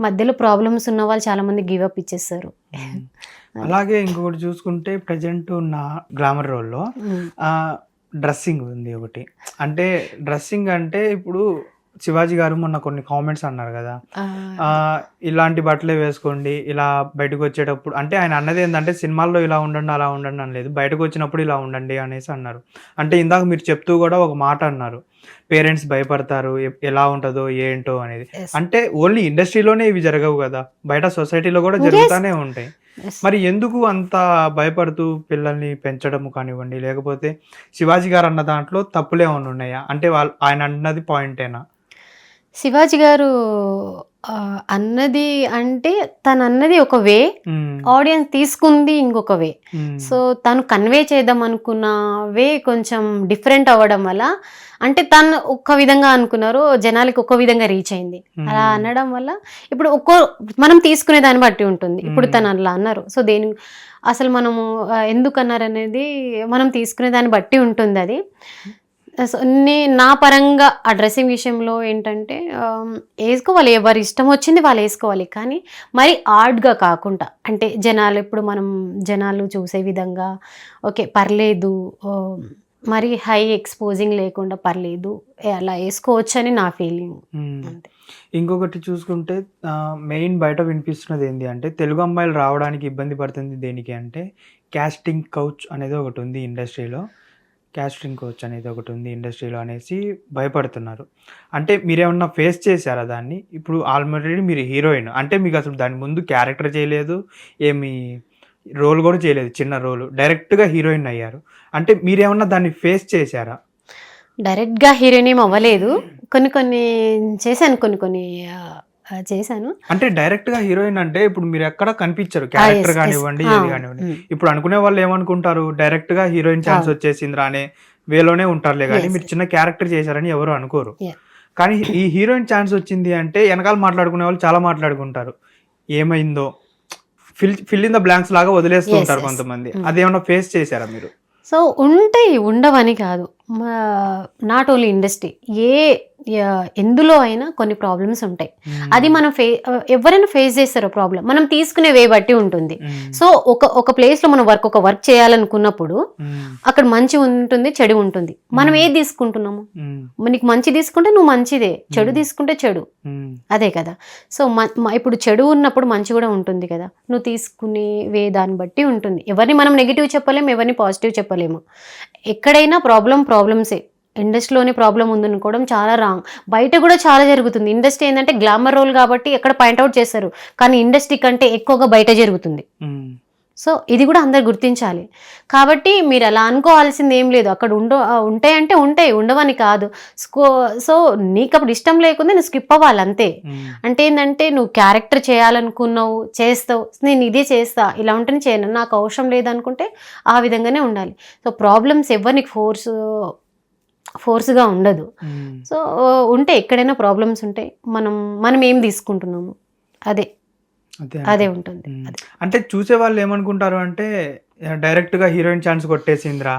మధ్యలో ప్రాబ్లమ్స్ ఉన్న వాళ్ళు చాలామంది గివ్ అప్ ఇచ్చేస్తారు. అలాగే ఇంకొకటి చూసుకుంటే ప్రజెంట్ ఉన్న గ్లామర్ రోల్లో డ్రెస్సింగ్ ఉంది ఒకటి. అంటే డ్రెస్సింగ్ అంటే ఇప్పుడు శివాజీ గారు మొన్న కొన్ని కామెంట్స్ అన్నారు కదా, ఇలాంటి బట్టలే వేసుకోండి, ఇలా బయటకు వచ్చేటప్పుడు, అంటే ఆయన అన్నది ఏంటంటే సినిమాల్లో ఇలా ఉండండి అలా ఉండండి అనలేదు, బయటకు వచ్చినప్పుడు ఇలా ఉండండి అనేసి అన్నారు. అంటే ఇందాక మీరు చెప్తూ కూడా ఒక మాట అన్నారు, పేరెంట్స్ భయపడతారు ఎలా ఉంటుందో ఏంటో అనేది. అంటే ఓన్లీ ఇండస్ట్రీలోనే ఇవి జరగవు కదా, బయట సొసైటీలో కూడా జరుగుతూనే ఉంటాయి. మరి ఎందుకు అంత భయపడుతూ పిల్లల్ని పెంచడం కానివ్వండి, లేకపోతే శివాజీ గారు అన్న దాంట్లో తప్పులు ఏమైనా ఉన్నాయా? అంటే ఆయన అన్నది పాయింటేనా? శివాజీ గారు అన్నది అంటే తను అన్నది ఒక వే, ఆడియన్స్ తీసుకుంది ఇంకొక వే. సో తను కన్వే చేద్దాం అనుకున్న వే కొంచెం డిఫరెంట్ అవ్వడం వల్ల, అంటే తను ఒక్క విధంగా అనుకున్నారు, జనాలకి ఒక్క విధంగా రీచ్ అయింది. అలా అనడం వల్ల ఇప్పుడు మనం తీసుకునే దాన్ని బట్టి ఉంటుంది. ఇప్పుడు తను అలా అన్నారు, సో అసలు మనము ఎందుకు అన్నారు అనేది మనం తీసుకునే దాన్ని బట్టి ఉంటుంది అది. సో నా పరంగా ఆ డ్రెస్సింగ్ విషయంలో ఏంటంటే వేసుకోవాలి, ఎవరి ఇష్టం వచ్చింది వాళ్ళు వేసుకోవాలి, కానీ మరి ఆర్డ్గా కాకుండా, అంటే జనాలు చూసే విధంగా ఓకే పర్లేదు, మరి హై ఎక్స్పోజింగ్ లేకుండా పర్లేదు, అలా వేసుకోవచ్చు అని నా ఫీలింగ్. ఇంకొకటి చూసుకుంటే మెయిన్ బయట వినిపిస్తున్నది ఏంటి అంటే, తెలుగు అమ్మాయిలు రావడానికి ఇబ్బంది పడుతుంది దేనికి అంటే, క్యాస్టింగ్ కౌచ్ అనేది ఒకటి ఉంది ఇండస్ట్రీలో, క్యాస్టింగ్ కోచ్ అనేది ఒకటి ఉంది ఇండస్ట్రీలో అనేసి భయపడుతున్నారు. అంటే మీరేమన్నా ఫేస్ చేశారా దాన్ని? ఇప్పుడు ఆల్రెడీ మీరు హీరోయిన్, అంటే మీకు అసలు దాని ముందు క్యారెక్టర్ చేయలేదు, ఏమి రోల్ కూడా చేయలేదు, చిన్న రోలు, డైరెక్ట్గా హీరోయిన్ అయ్యారు. అంటే మీరేమన్నా దాన్ని ఫేస్ చేశారా? డైరెక్ట్గా హీరోయిన్ ఏం అవ్వలేదు, కొన్ని చేశాను, కొన్ని చేశాను. అంటే డైరెక్ట్ గా హీరోయిన్ అంటే ఇప్పుడు మీరు ఎక్కడ కనిపించరు, క్యారెక్టర్ కానివ్వండి ఏది కానివ్వండి. ఇప్పుడు అనుకునే వాళ్ళు ఏమనుకుంటారు, డైరెక్ట్ గా హీరోయిన్ ఛాన్స్ వచ్చేసింది రానే వేలోనే ఉంటారులే, కానీ మీరు చిన్న క్యారెక్టర్ చేశారని ఎవరు అనుకోరు. కానీ ఈ హీరోయిన్ ఛాన్స్ వచ్చింది అంటే వెనకాల మాట్లాడుకునే వాళ్ళు చాలా మాట్లాడుకుంటారు, ఏమైందో ఫిల్ ఇన్ ద బ్లాంక్స్ లాగా వదిలేస్తూ ఉంటారు కొంతమంది. అదేమన్నా ఫేస్ చేశారా మీరు? సో ఉండవని కాదు, నాట్ ఓన్లీ ఇండస్ట్రీ, ఎందులో అయినా కొన్ని ప్రాబ్లమ్స్ ఉంటాయి. అది మనం ఎవరైనా ఫేస్ చేస్తారో ప్రాబ్లం, మనం తీసుకునే వే బట్టి ఉంటుంది. సో ఒక ప్లేస్ లో మనం ఒక వర్క్ చేయాలనుకున్నప్పుడు అక్కడ మంచి ఉంటుంది, చెడు ఉంటుంది. మనం ఏది తీసుకుంటున్నాము, నీకు మంచి తీసుకుంటే నువ్వు మంచిదే, చెడు తీసుకుంటే చెడు, అదే కదా. సో ఇప్పుడు చెడు ఉన్నప్పుడు మంచి కూడా ఉంటుంది కదా, నువ్వు తీసుకునే వే దాన్ని బట్టి ఉంటుంది. ఎవరిని మనం నెగిటివ్ చెప్పలేము, ఎవరిని పాజిటివ్ చెప్పలేము. ఎక్కడైనా ప్రాబ్లమ్సే. ఇండస్ట్రీలోనే ప్రాబ్లం ఉందనుకోవడం చాలా రాంగ్. బయట కూడా చాలా జరుగుతుంది. ఇండస్ట్రీ ఏంటంటే గ్లామర్ రోల్ కాబట్టి ఎక్కడ పాయింట్అవుట్ చేస్తారు, కానీ ఇండస్ట్రీ కంటే ఎక్కువగా బయట జరుగుతుంది. సో ఇది కూడా అందరు గుర్తించాలి. కాబట్టి మీరు అలా అనుకోవాల్సింది ఏం లేదు. అక్కడ ఉంటాయంటే ఉంటాయి, ఉండవని కాదు. సో నీకు అప్పుడు ఇష్టం లేకుండా నువ్వు స్కిప్ అవ్వాలి అంతే. అంటే ఏంటంటే నువ్వు క్యారెక్టర్ చేయాలనుకున్నావు, చేస్తావు, నేను ఇదే చేస్తా, ఇలా ఉంటేనే చేయను, నాకు అవసరం లేదనుకుంటే ఆ విధంగానే ఉండాలి. సో ప్రాబ్లమ్స్ ఎవరికి ఫోర్స్గా ఉండదు. సో ఉంటే ఎక్కడైనా ప్రాబ్లమ్స్ ఉంటాయి, మనం ఏం తీసుకుంటున్నాము అదే ఉంటుంది. అంటే చూసే వాళ్ళు ఏమనుకుంటారు అంటే డైరెక్ట్ గా హీరోయిన్ ఛాన్స్ కొట్టేసిందిరా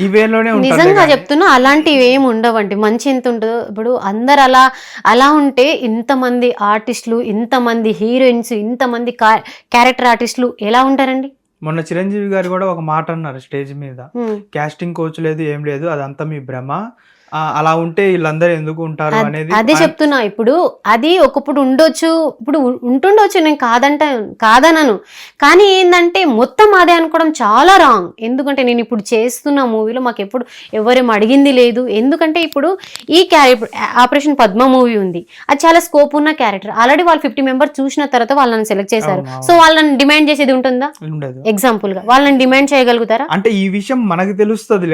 ఈ వేలోనే. నిజంగా చెప్తున్నా, అలాంటివి ఏమి ఉండవండి. మంచి ఎంత ఉంటుందో. ఇప్పుడు అందరు అలా ఉంటే ఇంతమంది ఆర్టిస్టులు, ఇంతమంది హీరోయిన్స్, ఇంతమంది క్యారెక్టర్ ఆర్టిస్టులు ఎలా ఉంటారండి? మొన్న చిరంజీవి గారు కూడా ఒక మాట అన్నారు స్టేజ్ మీద, కాస్టింగ్ కోచ్ లేదు, ఏం లేదు, అదంతా మీ భ్రమ, అలా ఉంటే వీళ్ళందరూ ఎందుకు ఉంటారు అనేది. అదే చెప్తున్నా. ఇప్పుడు అది ఒకప్పుడు ఉండొచ్చు, ఇప్పుడు ఉంటుండొచ్చు, నేను కాదనను. కానీ ఏంటంటే మొత్తం అదే అనుకోవడం చాలా రాంగ్. ఎందుకంటే నేను ఇప్పుడు చేస్తున్న మూవీలో మాకు ఎప్పుడు ఎవరేం అడిగింది లేదు. ఎందుకంటే ఇప్పుడు ఈ క్యారెక్టర్ ఆపరేషన్ పద్మ మూవీ ఉంది, అది చాలా స్కోప్ ఉన్న క్యారెక్టర్. ఆల్రెడీ వాళ్ళు 50 మెంబర్స్ చూసిన తర్వాత వాళ్ళని సెలెక్ట్ చేశారు. సో వాళ్ళని డిమాండ్ చేసేది ఉంటుందా? ఎగ్జాంపుల్ గా వాళ్ళని డిమాండ్ చేయగలుగుతారా? అంటే ఈ విషయం మనకు తెలుస్తుంది.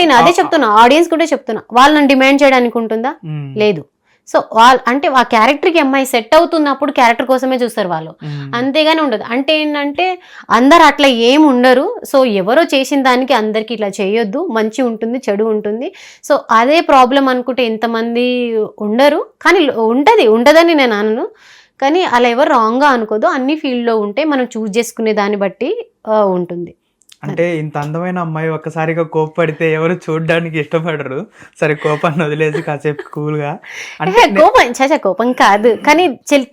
నేను అదే చెప్తున్నా, ఆడియన్స్ కూడా చెప్తున్నా, వాళ్ళని డిమాండ్ చేయడానికి ఉంటుందా? లేదు. సో అంటే ఆ క్యారెక్టర్కి అమ్మాయి సెట్ అవుతున్నప్పుడు క్యారెక్టర్ కోసమే చూస్తారు వాళ్ళు, అంతేగాని ఉండదు. అంటే ఏంటంటే అందరు అట్లా ఏం ఉండరు. సో ఎవరో చేసిన దానికి అందరికి ఇట్లా చేయొద్దు, మంచి ఉంటుంది, చెడు ఉంటుంది. సో అదే ప్రాబ్లం అనుకుంటే ఎంతమంది ఉండరు. కానీ ఉండదని నేను అనను. కానీ అలా ఎవరు రాంగ్గా అనుకోదు. అన్ని ఫీల్డ్లో ఉంటే మనం చూస్ చేసుకునే దాన్ని బట్టి ఉంటుంది. అంటే ఇంత అందమైన అమ్మాయి ఒక్కసారిగా కోపడితే ఎవరు చూడడానికి ఇష్టపడరు. సరే కోపాన్ని వదిలేసి కాసేపు కూల్గా, అంటే కోపం కాదు, కానీ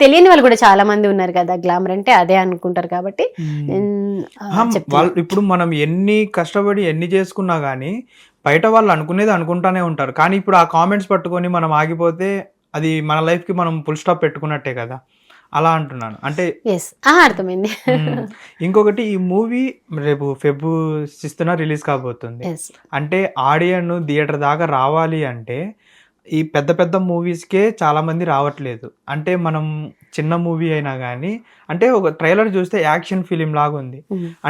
తెలియని వాళ్ళు కూడా చాలా మంది ఉన్నారు కదా. గ్లామర్ అంటే అదే అనుకుంటారు. కాబట్టి వాళ్ళు ఇప్పుడు మనం ఎన్ని కష్టపడి ఎన్ని చేసుకున్నా కానీ బయట వాళ్ళు అనుకునేది అనుకుంటానే ఉంటారు. కానీ ఇప్పుడు ఆ కామెంట్స్ పట్టుకొని మనం ఆగిపోతే అది మన లైఫ్కి మనం ఫుల్ స్టాప్ పెట్టుకున్నట్టే కదా, అలా అంటున్నాను. అంటే అర్థమైంది. ఇంకొకటి, ఈ మూవీ రేపు Feb 6th రిలీజ్ కాబోతుంది. అంటే ఆడియన్ థియేటర్ దాకా రావాలి అంటే ఈ పెద్ద పెద్ద మూవీస్కే చాలా మంది రావట్లేదు. అంటే మనం చిన్న మూవీ అయినా కానీ, అంటే ఒక ట్రైలర్ చూస్తే యాక్షన్ ఫిలిం లాగా ఉంది.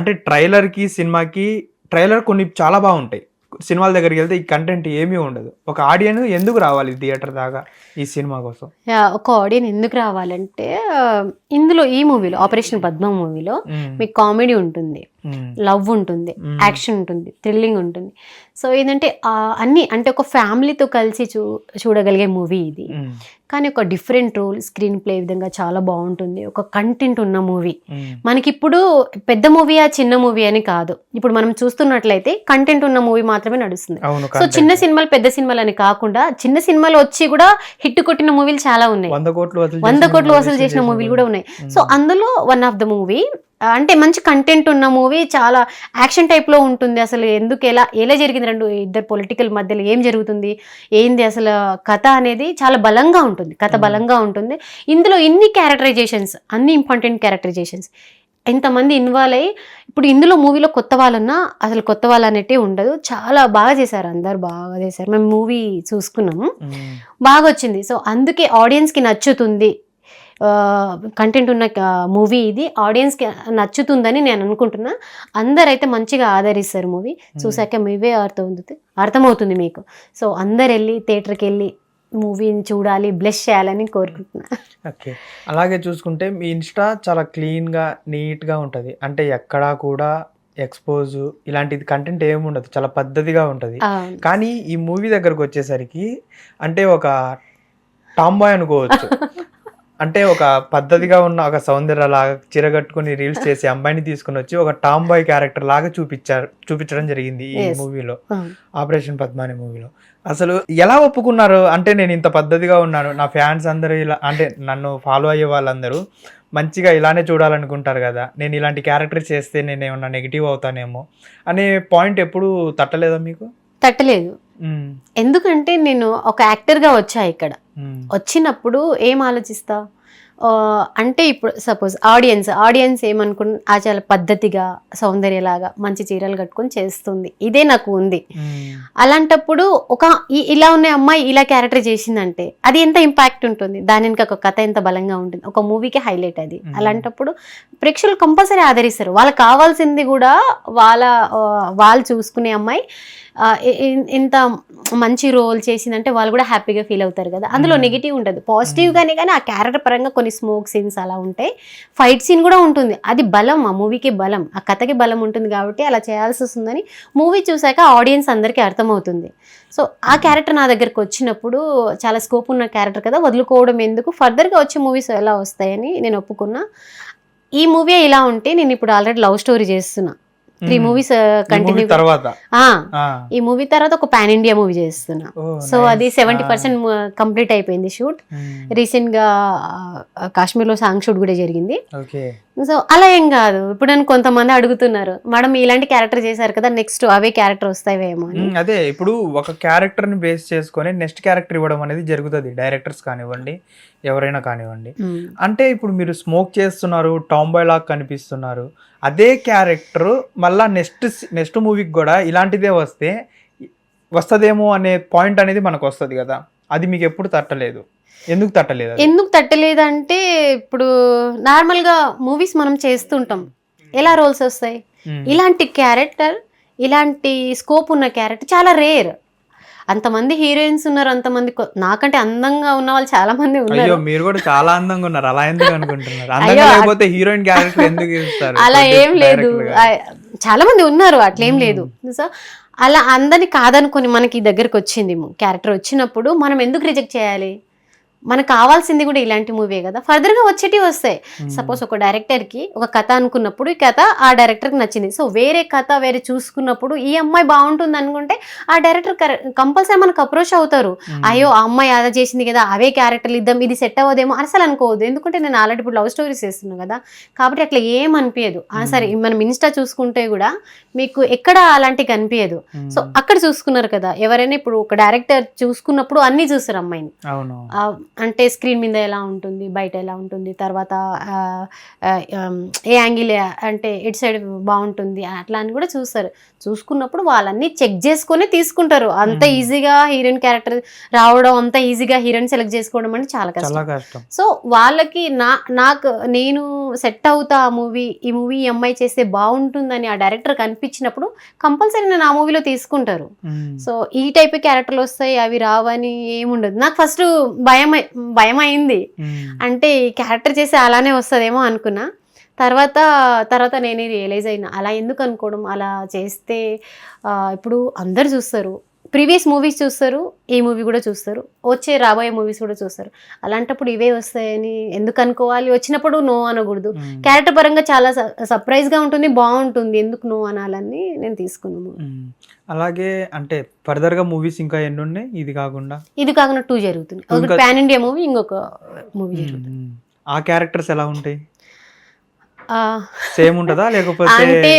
అంటే ట్రైలర్కి సినిమాకి ట్రైలర్ కొన్ని చాలా బాగుంటాయి, సినిమాల దగ్గరికి వెళ్తే ఈ కంటెంట్ ఏమీ ఉండదు. ఒక ఆడియన్ ఎందుకు రావాలి థియేటర్ దాకా ఈ సినిమా కోసం? ఒక ఆడియన్ ఎందుకు రావాలంటే ఇందులో ఈ మూవీలో ఆపరేషన్ పద్మ మూవీలో మీకు కామెడీ ఉంటుంది, లవ్ ఉంటుంది, యాక్షన్ ఉంటుంది, థ్రిల్లింగ్ ఉంటుంది. సో ఏంటంటే అన్ని అంటే ఒక ఫ్యామిలీతో కలిసి చూడగలిగే మూవీ ఇది. కానీ ఒక డిఫరెంట్ రోల్, స్క్రీన్ ప్లే విధంగా చాలా బాగుంటుంది. ఒక కంటెంట్ ఉన్న మూవీ. మనకి ఇప్పుడు పెద్ద మూవీయా చిన్న మూవీ అని కాదు, ఇప్పుడు మనం చూస్తున్నట్లయితే కంటెంట్ ఉన్న మూవీ మాత్రమే నడుస్తుంది. సో చిన్న సినిమాలు పెద్ద సినిమాలు అని కాకుండా చిన్న సినిమాలు వచ్చి కూడా హిట్ కొట్టిన మూవీలు చాలా ఉన్నాయి, 100 కోట్లు వసూలు చేసిన మూవీలు కూడా ఉన్నాయి. సో అందులో వన్ ఆఫ్ ద మూవీ అంటే మంచి కంటెంట్ ఉన్న మూవీ, చాలా యాక్షన్ టైప్లో ఉంటుంది. అసలు ఎందుకు ఎలా జరిగింది, ఇద్దరు పొలిటికల్ మధ్యలో ఏం జరుగుతుంది, ఏంది అసలు కథ అనేది చాలా బలంగా ఉంటుంది. కథ బలంగా ఉంటుంది. ఇందులో ఇన్ని క్యారెక్టరైజేషన్స్, అన్ని ఇంపార్టెంట్ క్యారెక్టరైజేషన్స్, ఎంతమంది ఇన్వాల్వ్ అయ్యి, ఇప్పుడు ఇందులో మూవీలో కొత్త వాళ్ళన్నా అసలు కొత్త వాళ్ళు అనేటే ఉండదు. చాలా బాగా చేశారు, అందరు బాగా చేశారు. మేము మూవీ చూసుకున్నాము, బాగా వచ్చింది. సో అందుకే ఆడియన్స్కి నచ్చుతుంది, కంటెంట్ ఉన్న మూవీ ఇది, ఆడియన్స్కి నచ్చుతుందని నేను అనుకుంటున్నా. అందరైతే మంచిగా ఆదరిస్తారు మూవీ చూసాక, మీవే అర్థమవుతుంది మీకు. సో అందరు వెళ్ళి థియేటర్కి వెళ్ళి మూవీని చూడాలి, బ్లెస్ చేయాలని కోరుకుంటున్నా. ఓకే, అలాగే చూసుకుంటే మీ ఇన్స్టా చాలా క్లీన్గా నీట్గా ఉంటుంది. అంటే ఎక్కడా కూడా ఎక్స్పోజ్ ఇలాంటిది కంటెంట్ ఏముండదు, చాలా పద్ధతిగా ఉంటుంది. కానీ ఈ మూవీ దగ్గరకు వచ్చేసరికి అంటే ఒక టామ్ బాయ్ అనుకోవచ్చు. అంటే ఒక పద్ధతిగా ఉన్న ఒక సౌందర్య లాగా చీర కట్టుకుని రీల్స్ చేసి అమ్మాయిని తీసుకుని వచ్చి ఒక టామ్ బాయ్ క్యారెక్టర్ లాగా చూపించడం జరిగింది ఈ మూవీలో, ఆపరేషన్ పద్మ అనే మూవీలో. అసలు ఎలా ఒప్పుకున్నారు? అంటే నేను ఇంత పద్ధతిగా ఉన్నాను, నా ఫ్యాన్స్ అందరూ ఇలా, అంటే నన్ను ఫాలో అయ్యే వాళ్ళందరూ మంచిగా ఇలానే చూడాలనుకుంటారు కదా, నేను ఇలాంటి క్యారెక్టర్ చేస్తే నేను ఏమన్నా నెగిటివ్ అవుతానేమో అనే పాయింట్ ఎప్పుడు తట్టలేదా మీకు? తట్టలేదు. ఎందుకంటే నేను ఒక యాక్టర్గా వచ్చా ఇక్కడ. వచ్చినప్పుడు ఏం ఆలోచిస్తా, అంటే ఇప్పుడు సపోజ్ ఆడియన్స్ ఏమనుకున్న చాలా పద్ధతిగా సౌందర్యలాగా మంచి చీరలు కట్టుకొని చేస్తుంది, ఇదే నాకు ఉంది. అలాంటప్పుడు ఇలా ఉన్న అమ్మాయి ఇలా క్యారెక్టర్ చేసిందంటే అది ఎంత ఇంపాక్ట్ ఉంటుంది, దాని వెనుక ఒక కథ ఎంత బలంగా ఉంటుంది, ఒక మూవీకి హైలైట్ అది. అలాంటప్పుడు ప్రేక్షకులు కంపల్సరీ ఆదరిస్తారు. వాళ్ళకి కావాల్సింది కూడా వాళ్ళు చూసుకునే అమ్మాయి ఇంత మంచి రోల్ చేసిందంటే వాళ్ళు కూడా హ్యాపీగా ఫీల్ అవుతారు కదా. అందులో నెగిటివ్ ఉండదు, పాజిటివ్ గానే. కానీ ఆ క్యారెక్టర్ పరంగా కొన్ని స్మోక్ సీన్స్ అలా ఉంటాయి, ఫైట్ సీన్ కూడా ఉంటుంది. అది బలం, ఆ మూవీకి బలం, ఆ కథకి బలం ఉంటుంది కాబట్టి అలా చేయాల్సి వస్తుందని మూవీ చూసాక ఆడియన్స్ అందరికీ అర్థమవుతుంది. సో ఆ క్యారెక్టర్ నా దగ్గరకు వచ్చినప్పుడు చాలా స్కోప్ ఉన్న క్యారెక్టర్ కదా, వదులుకోవడం ఎందుకు, ఫర్దర్గా వచ్చే మూవీస్ ఎలా వస్తాయని నేను ఒప్పుకున్నా. ఈ మూవీ ఇలా ఉంటే నేను ఇప్పుడు ఆల్రెడీ లవ్ స్టోరీ చేస్తున్నా, 3 మూవీస్ కంటిన్యూ తర్వాత ఈ మూవీ తర్వాత ఒక పాన్ ఇండియా మూవీ చేస్తున్నా. సో అది 70% కంప్లీట్ అయిపోయింది షూట్. రీసెంట్ గా కాశ్మీర్ లో సాంగ్ షూట్ కూడా జరిగింది. సో అలా ఏం కాదు. ఇప్పుడు నన్ను కొంతమంది అడుగుతున్నారు, మేడం ఇలాంటి క్యారెక్టర్ చేశారు కదా, నెక్స్ట్ అవే క్యారెక్టర్ వస్తాయేమో అని. అదే ఇప్పుడు ఒక క్యారెక్టర్ ని బేస్ చేసుకొని నెక్స్ట్ క్యారెక్టర్ ఇవ్వడం అనేది జరుగుతుంది, డైరెక్టర్స్ కానివ్వండి ఎవరైనా కానివ్వండి. అంటే ఇప్పుడు మీరు స్మోక్ చేస్తున్నారు, టామ్ బాయ్ లాగా కనిపిస్తున్నారు, అదే క్యారెక్టర్ మళ్ళా నెక్స్ట్ మూవీకి కూడా ఇలాంటిదే వస్తుందేమో అనే పాయింట్ అనేది మనకు వస్తుంది కదా, అది మీకు ఎప్పుడు తట్టలేదు? ఎందుకు తట్టలేదు అంటే ఇప్పుడు నార్మల్గా మూవీస్ మనం చేస్తుంటాం, ఎలా రోల్స్ వస్తాయి, ఇలాంటి క్యారెక్టర్, ఇలాంటి స్కోప్ ఉన్న క్యారెక్టర్ చాలా రేర్. అంతమంది హీరోయిన్స్ ఉన్నారు, అంతమంది నాకంటే అందంగా ఉన్న వాళ్ళు చాలా మంది ఉన్నారు. మీరు కూడా చాలా అందంగా ఉన్నారు, అలా ఎందుకు అనుకుంటున్నారు? లేకపోతే హీరోయిన్ క్యారెక్టర్ ఎందుకు ఇస్తారు? అలా ఏం లేదు, చాలా మంది ఉన్నారు, అట్లేం లేదు. సో అలా అందరినీ కాదనుకొని మనకి దగ్గరకు వచ్చింది క్యారెక్టర్ వచ్చినప్పుడు మనం ఎందుకు రిజెక్ట్ చేయాలి? మనకు కావాల్సింది కూడా ఇలాంటి మూవీ కదా, ఫర్దర్గా వచ్చేటివి వస్తాయి. సపోజ్ ఒక డైరెక్టర్కి ఒక కథ అనుకున్నప్పుడు ఈ కథ ఆ డైరెక్టర్కి నచ్చింది, సో వేరే కథ వేరే చూసుకున్నప్పుడు ఈ అమ్మాయి బాగుంటుంది అనుకుంటే ఆ డైరెక్టర్ కంపల్సరీ మనకు అప్రోచ్ అవుతారు. అయ్యో ఆ అమ్మాయి అలా చేసింది కదా, అవే క్యారెక్టర్లు ఇద్దాం, ఇది సెట్ అవ్వదేమో అసలు అనుకోవద్దు. ఎందుకంటే నేను ఆల్రెడీ ఇప్పుడు లవ్ స్టోరీస్ చేస్తున్నాను కదా, కాబట్టి అట్లా ఏం అనిపించదు. సరే మనం ఇన్స్టా చూసుకుంటే కూడా మీకు ఎక్కడ అలాంటివి కనిపించదు. సో అక్కడ చూసుకున్నారు కదా, ఎవరైనా ఇప్పుడు ఒక డైరెక్టర్ చూసుకున్నప్పుడు అన్ని చూస్తారు అమ్మాయిని, అంటే స్క్రీన్ మీద ఎలా ఉంటుంది, బయట ఎలా ఉంటుంది, తర్వాత ఏ యాంగిల్ అంటే ఇటు సైడ్ బాగుంటుంది అట్లా అని కూడా చూస్తారు. చూసుకున్నప్పుడు వాళ్ళన్నీ చెక్ చేసుకొని తీసుకుంటారు. అంత ఈజీగా హీరోయిన్ క్యారెక్టర్ రావడం, అంత ఈజీగా హీరోయిన్ సెలెక్ట్ చేసుకోవడం అంటే చాలా కష్టం. సో వాళ్ళకి నేను సెట్ అవుతా ఈ మూవీ ఈ అమ్మాయి చేస్తే బాగుంటుందని ఆ డైరెక్టర్ కనిపించినప్పుడు కంపల్సరీ నేను ఆ మూవీలో తీసుకుంటారు. సో ఈ టైప్ క్యారెక్టర్లు వస్తాయి, అవి రావని ఏముండదు. నాకు ఫస్ట్ భయం అయింది, అంటే ఈ క్యారెక్టర్ చేసి అలానే వస్తుందేమో అనుకున్నా. తర్వాత నేనే రియలైజ్ అయినా అలా ఎందుకు అనుకోవడం, అలా చేస్తే ఇప్పుడు అందరు చూస్తారు, ప్రీవియస్ మూవీస్ చూస్తారు, ఈ మూవీ కూడా చూస్తారు, వచ్చే రాబోయే మూవీస్ కూడా చూస్తారు. అలాంటప్పుడు ఇవే వస్తాయని ఎందుకు అనుకోవాలి? వచ్చినప్పుడు నో అనకూడదు. క్యారెక్టర్ పరంగా చాలా సర్ప్రైజ్గా ఉంటుంది, బాగుంటుంది, ఎందుకు నో అనాలని నేను తీసుకున్నాను. అలాగే అంటే ఫర్దర్గా మూవీస్ ఇంకా ఎన్ని ఉన్నాయి? ఇది కాకుండా 2 జరుగుతుంది. ఒక పాన్ ఇండియా మూవీ, ఇంకొక మూవీ జరుగుతుంది. ఆ క్యారెక్టర్స్ ఎలా ఉంటాయి? సేమ్ ఉంటదా లేకపోతే అంటే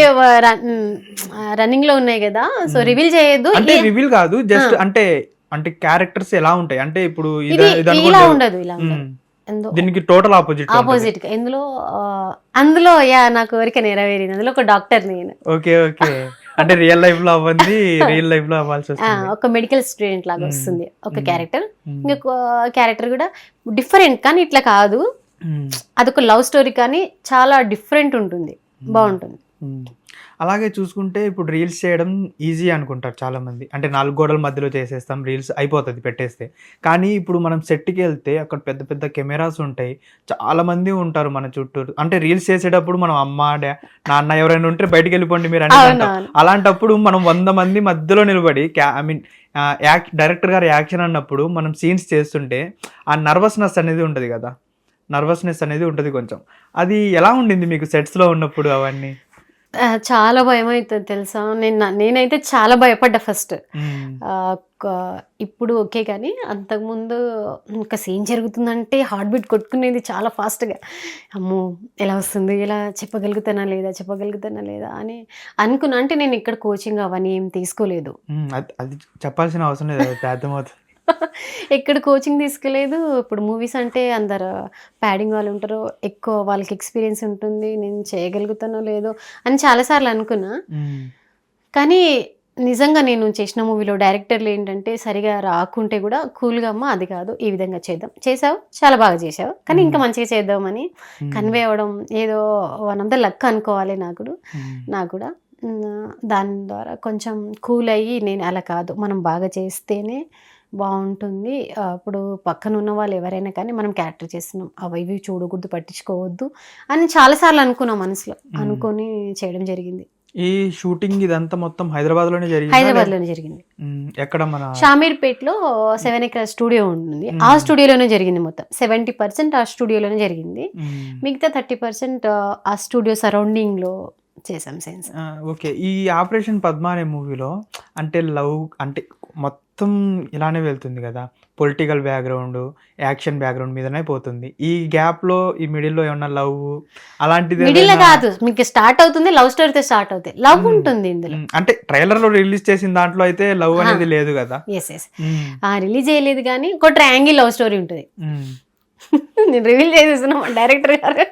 రన్నింగ్ లో ఉన్నాయి కదా, సో రివీల్ చేయొద్దు. అంటే రివీల్ కాదు, జస్ట్ అంటే క్యారెక్టర్స్ ఎలా ఉంటాయి అంటే ఇప్పుడు ఇలా ఉండదు, దీనికి టోటల్ ఆపోజిట్ గా అందులో నాకు ఎవరికి నెరవేరింది, అందులో ఒక డాక్టర్ నేను. ఓకే అంటే రియల్ లైఫ్ లో అవ్వాల్సి వస్తుంది. ఒక మెడికల్ స్టూడెంట్ లాగా వస్తుంది ఒక క్యారెక్టర్. ఇంకొక క్యారెక్టర్ కూడా డిఫరెంట్, కానీ ఇట్లా కాదు, అదొక లవ్ స్టోరీ కానీ చాలా డిఫరెంట్ ఉంటుంది, బాగుంటుంది. అలాగే చూసుకుంటే ఇప్పుడు రీల్స్ చేయడం ఈజీ అనుకుంటారు చాలా మంది, అంటే 4 గోడల మధ్యలో చేసేస్తాం, రీల్స్ అయిపోతుంది పెట్టేస్తే. కానీ ఇప్పుడు మనం సెట్కి వెళ్తే అక్కడ పెద్ద పెద్ద కెమెరాస్ ఉంటాయి, చాలా మంది ఉంటారు మన చుట్టూరు. అంటే రీల్స్ చేసేటప్పుడు మనం అమ్మ నాన్న ఎవరైనా ఉంటే బయటికి వెళ్ళిపోండి మీరు అంటే, అలాంటప్పుడు మనం 100 మంది మధ్యలో నిలబడి డైరెక్టర్ గారు యాక్షన్ అన్నప్పుడు మనం సీన్స్ చేస్తుంటే ఆ నర్వస్నెస్ అనేది ఉంటుంది కదా, కొంచెం. అది ఎలా ఉండింది మీకు సెట్స్లో ఉన్నప్పుడు? అవన్నీ చాలా భయం అవుతుంది తెలుసా. నేనైతే చాలా భయపడ్డా ఫస్ట్. ఇప్పుడు ఓకే, కానీ అంతకుముందు ఒక సీన్ జరుగుతుందంటే హార్ట్ బీట్ కొట్టుకునేది చాలా ఫాస్ట్గా. అమ్మో ఎలా వస్తుంది, ఇలా చెప్పగలుగుతానా లేదా అని అనుకున్నా. అంటే నేను ఇక్కడ కోచింగ్ అవన్నీ ఏం తీసుకోలేదు. అది చెప్పాల్సిన అవసరం లేదు, అర్థమవుతుంది. ఎక్కడ కోచింగ్ తీసుకోలేదు. ఇప్పుడు మూవీస్ అంటే అందరు ప్యాడింగ్ వాళ్ళు ఉంటారు, ఎక్కువ వాళ్ళకి ఎక్స్పీరియన్స్ ఉంటుంది, నేను చేయగలుగుతానో లేదో అని చాలాసార్లు అనుకున్నా. కానీ నిజంగా నేను చేసిన మూవీలో డైరెక్టర్లు ఏంటంటే సరిగా రాకుంటే కూడా కూల్గా అమ్మ అది కాదు ఈ విధంగా చేద్దాం, చేసావు చాలా బాగా చేసావు కానీ ఇంకా మంచిగా చేద్దామని కన్వే అవ్వడం ఏదో వన్ ఆఫ్ ద లక్ అనుకోవాలి నాకు కూడా దాని ద్వారా కొంచెం కూల్ అయ్యి నేను అలా కాదు మనం బాగా చేస్తేనే బాగుంటుంది. అప్పుడు పక్కన ఉన్న వాళ్ళు ఎవరైనా కానీ మనం క్యారెక్టర్ చేస్తున్నాం అవి ఇవి చూడకూడదు పట్టించుకోవద్దు అని చాలాసార్లు అనుకున్నాం మనసులో అనుకొని చేయడం జరిగింది. ఈ షూటింగ్ ఇదంతా మొత్తం హైదరాబాద్ లోనే జరిగింది. ఎక్కడ మన షామీర్పేట్లో 7 acres స్టూడియో ఉంటుంది, ఆ స్టూడియోలోనే జరిగింది. మొత్తం 70% ఆ స్టూడియోలోనే జరిగింది, మిగతా 30% ఆ స్టూడియో సరౌండింగ్ లో చేసాం సీన్స్. ఓకే. ఈ ఆపరేషన్ పద్మ అనే మూవీలో అంటే లవ్ అంటే మొత్తం ఇలానే వెళ్తుంది కదా, పొలిటికల్ బ్యాక్గ్రౌండ్ యాక్షన్ బ్యాక్గ్రౌండ్ మీదనే పోతుంది. ఈ గ్యాప్ లో ఈ మిడిల్ లో ఏమన్నా లవ్ అలాంటిది మిడిల్ కాదు, మీకు స్టార్ట్ అవుతుంది లవ్ స్టోరీతో స్టార్ట్ అవుతుంది, లవ్ ఉంటుంది ఇందులో. అంటే ట్రైలర్ లో రిలీజ్ చేసిన దాంట్లో అయితే లవ్ అనేది లేదు కదా. రిలీజ్ చేయలేదు కానీ ఒక ట్రయాంగిల్ లవ్ స్టోరీ ఉంటుంది. నేను రివీల్ చేసేస్తున్నాం డైరెక్టర్ గారు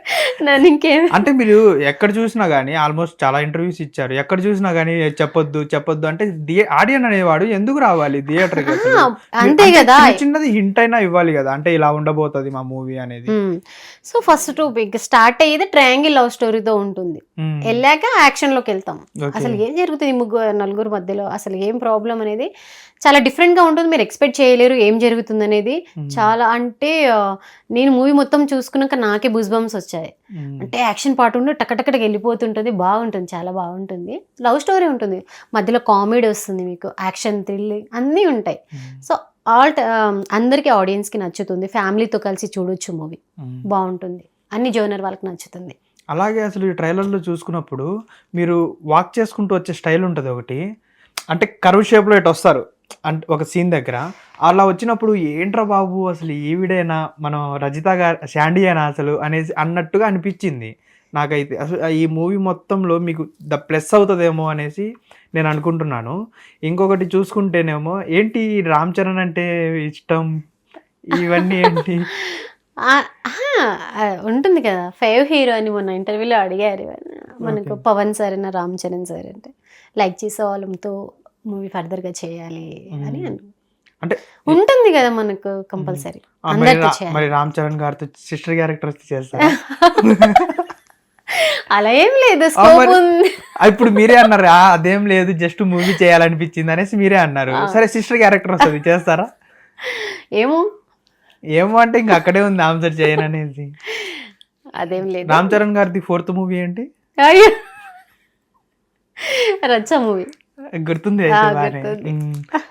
నన్ను ఇంకేం అంటే మీరు ఎక్కడ చూసినా గానీ ఆల్మోస్ట్ చాలా ఇంటర్వ్యూస్ ఇచ్చారు, ఎక్కడ చూసినా గానీ చెప్పొద్దు అంటే ఆడియన్ అనేవాడు ఎందుకు రావాలి థియేటర్ కి? అంతే కదా, చిన్నది హింట్ అయినా ఇవ్వాలి కదా, అంటే ఇలా ఉండబోతుంది మా మూవీ అనేది. సో ఫస్ట్ స్టార్ట్ అయ్యేది ట్రయాంగిల్ లవ్ స్టోరీతో ఉంటుంది, వెళ్ళాక యాక్షన్ లోకి వెళ్తాం. అసలు ఏం జరుగుతుంది నలుగురు మధ్యలో, అసలు ఏం ప్రాబ్లం అనేది చాలా డిఫరెంట్ గా ఉంటుంది, మీరు ఎక్స్పెక్ట్ చేయలేరు ఏం జరుగుతుంది అనేది. చాలా అంటే నేను మూవీ మొత్తం చూసుకున్నాక నాకే బూస్ బంప్స్ వచ్చాయి. అంటే యాక్షన్ పార్ట్ ఉండి టకటకటకి వెళ్ళిపోతుంటుంది, బాగుంటుంది, చాలా బాగుంటుంది. లవ్ స్టోరీ ఉంటుంది, మధ్యలో కామెడీ వస్తుంది, మీకు యాక్షన్ థ్రిల్లింగ్ అన్నీ ఉంటాయి. సో అందరికీ ఆడియన్స్కి నచ్చుతుంది, ఫ్యామిలీతో కలిసి చూడొచ్చు మూవీ, బాగుంటుంది, అన్ని జోనర్ వాళ్ళకి నచ్చుతుంది. అలాగే అసలు ఈ ట్రైలర్లో చూసుకున్నప్పుడు మీరు వాక్ చేసుకుంటూ వచ్చే స్టైల్ ఉంటుంది ఒకటి, అంటే కర్వ్ షేప్లో ఇటు వస్తారు అంటే ఒక సీన్ దగ్గర, అలా వచ్చినప్పుడు ఏంట్రా బాబు అసలు ఈవిడేనా మనం రజిత గారు శాండీ అయినా అసలు అనేసి అన్నట్టుగా అనిపించింది నాకైతే. అసలు ఈ మూవీ మొత్తంలో మీకు ద ప్లస్ అవుతుందేమో అనేసి నేను అనుకుంటున్నాను. ఇంకొకటి చూసుకుంటేనేమో ఏంటి రామ్ చరణ్ అంటే ఇష్టం ఇవన్నీ ఏంటి ఉంటుంది కదా 5 హీరో అని మొన్న ఇంటర్వ్యూలో అడిగారు మనకు, పవన్ సార్ అయినా రామ్ చరణ్ సార్ అంటే లైక్ చేసే వాళ్ళతో మూవీ ఫర్దర్ గా చేయాలి అని అంటే ఉంటుంది కదా మనకు కంపల్సరీ. మరి రామ్ చరణ్ గారితో సిస్టర్ క్యారెక్టర్ చేస్తారు అలా ఏం లేదు, ఇప్పుడు మీరే అన్నారు అదేం లేదు జస్ట్ మూవీ చేయాలనిపించింది అనేసి మీరే అన్నారు. సరే సిస్టర్ క్యారెక్టర్ వస్తుంది చేస్తారా? ఏమో అంటే ఇంకా అక్కడే ఉంది ఆన్సర్ చేయను అనేసి. అదేం లేదు. రామ్ చరణ్ గారిది 4th మూవీ ఏంటి? రచ్చ మూవీ గుర్తుంది.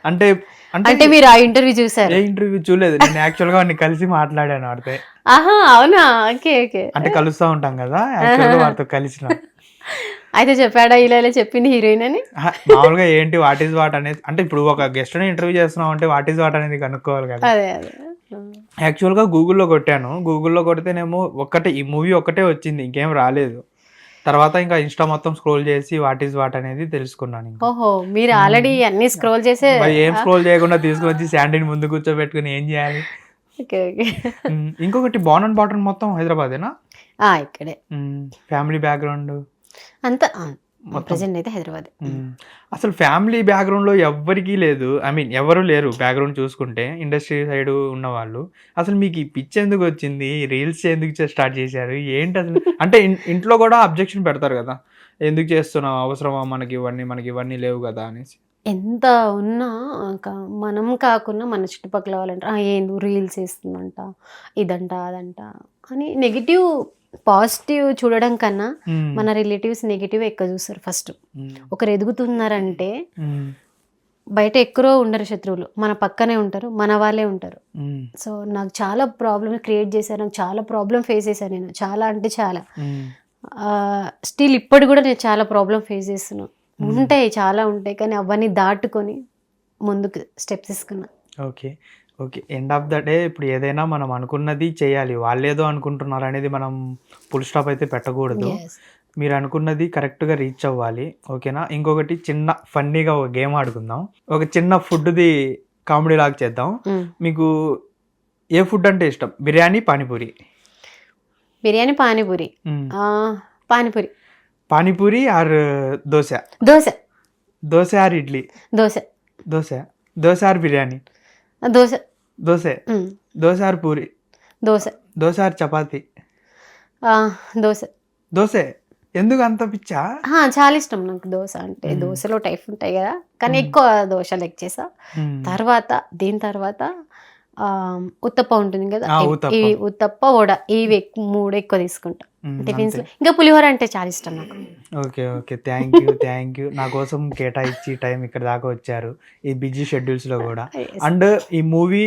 అంటే అంటే మీరు ఆ ఇంటర్వ్యూ చూసారు? ఏ ఇంటర్వ్యూ చూడలేదు, నేను యాక్చువల్ గా వాడిని కలిసి మాట్లాడాను వాడితే. అవునా? Okay okay. అంటే కలుస్తా ఉంటాం కదా, యాక్చువల్ గా వాడితో కలిసిన. అయితే చెప్పాడా ఇలా ఇలా చెప్పింది హీరోయిన్ అని? మామూలుగా ఏంటి వాట్ ఈస్ వాట్ అనేది, అంటే ఇప్పుడు ఒక గెస్ట్ ని ఇంటర్వ్యూ చేస్తున్నాం అంటే వాట్ ఈస్ వాట్ అనేది కనుక్కోవాలి కదా. యాక్చువల్ గా గూగుల్లో కొట్టాను, గూగుల్లో కొడితేనేమో ఈ మూవీ ఒక్కటే వచ్చింది, ఇంకేం రాలేదు. తర్వాత ఇంకా ఇన్స్టా మొత్తం స్క్రోల్ చేసి వాట్ ఈస్ వాట్ అనేది తెలుసుకున్నాను. ఓహో, మీరు ఆల్రెడీ అన్ని స్క్రోల్ చేసే ఏం స్క్రోల్ చేయకుండా తీసుకొచ్చి శాండీని ముందు కూర్చోబెట్టుకుని ఏం చేయాలి. ఇంకొకటి బాన్ అండ్ బాటన్ మొత్తం హైదరాబాదేనా? ఇక్కడే. ఫ్యామిలీ బ్యాక్గ్రౌండ్ అంతా ప్రెజెంట్ అయితే హైదరాబాద్. అసలు ఫ్యామిలీ బ్యాక్గ్రౌండ్ లో ఎవ్వరికీ లేదు, ఐ మీన్ ఎవరు లేరు బ్యాక్గ్రౌండ్ చూసుకుంటే ఇండస్ట్రీ సైడ్ ఉన్న వాళ్ళు. అసలు మీకు ఈ పిచ్ ఎందుకు వచ్చింది, రీల్స్ ఎందుకు స్టార్ట్ చేశారు ఏంటి అసలు? అంటే ఇంట్లో కూడా అబ్జెక్షన్ పెడతారు కదా, ఎందుకు చేస్తున్నావు, అవసరమా మనకి ఇవన్నీ లేవు కదా అనేసి. ఎంత ఉన్నా మనం కాకుండా మన చుట్టుపక్కల వాళ్ళంట ఏంది రీల్స్ వేస్తుందంట, ఇదంట అదంట అని నెగిటివ్. పాజిటివ్ చూడడం కన్నా మన రిలేటివ్స్ నెగిటివ్ ఎక్కువ చూస్తారు. ఫస్ట్ ఒకరు ఎదుగుతున్నారంటే బయట ఎక్కువ ఉండరు శత్రువులు, మన పక్కనే ఉంటారు, మన వాళ్ళే ఉంటారు. సో నాకు చాలా ప్రాబ్లమ్ క్రియేట్ చేశారు, నాకు చాలా ప్రాబ్లం ఫేస్ చేశాను నేను, చాలా అంటే చాలా. స్టిల్ ఇప్పటి కూడా నేను చాలా ప్రాబ్లం ఫేస్ చేస్తున్నాను. ఉంటాయి, చాలా ఉంటాయి, కానీ అవన్నీ దాటుకొని ముందుకు స్టెప్స్ తీసుకున్నా. Okay okay. End of the day ఇప్పుడు ఏదైనా మనం అనుకున్నది చేయాలి, వాళ్ళేదో అనుకుంటున్నారు అనేది మనం ఫుల్ స్టాప్ అయితే పెట్టకూడదు. మీరు అనుకున్నది కరెక్ట్గా రీచ్ అవ్వాలి, ఓకేనా? ఇంకొకటి చిన్న ఫన్నీగా ఒక గేమ్ ఆడుకుందాం. ఒక చిన్న ఫుడ్ది కామెడీ లాగా చేద్దాం. మీకు ఏ ఫుడ్ అంటే ఇష్టం? Biryani, panipuri? Biryani, panipuri. Panipuri. Panipuri or dosa? Dosa. Dosa or idli? Dosa. Dosa. Dosa or biryani? Dosa. Dosa. Dosa or puri? Dosa. Dosa or chapati? Dosa. Dosa. ఎందుకు అంత పిచ్చా? చాలా ఇష్టం నాకు దోశ అంటే. దోశలో టైప్ ఉంటాయి కదా, కానీ ఎక్కువ దోశ లెక్ చేసా. తర్వాత దీని తర్వాత ఉత్తప్ప ఉంటుంది కదా, ఇవి ఉత్తప్ప, వడ, ఇవి 3 ఎక్కువ తీసుకుంటా టిఫిన్స్. ఇంకా పులిహోర అంటే చాలా ఇష్టం నాకు. ఓకే ఓకే, థ్యాంక్ యూ నా కోసం కేటాయించి టైం ఇక్కడ దాకా వచ్చారు ఈ బిజీ షెడ్యూల్స్ లో కూడా. అండ్ ఈ మూవీ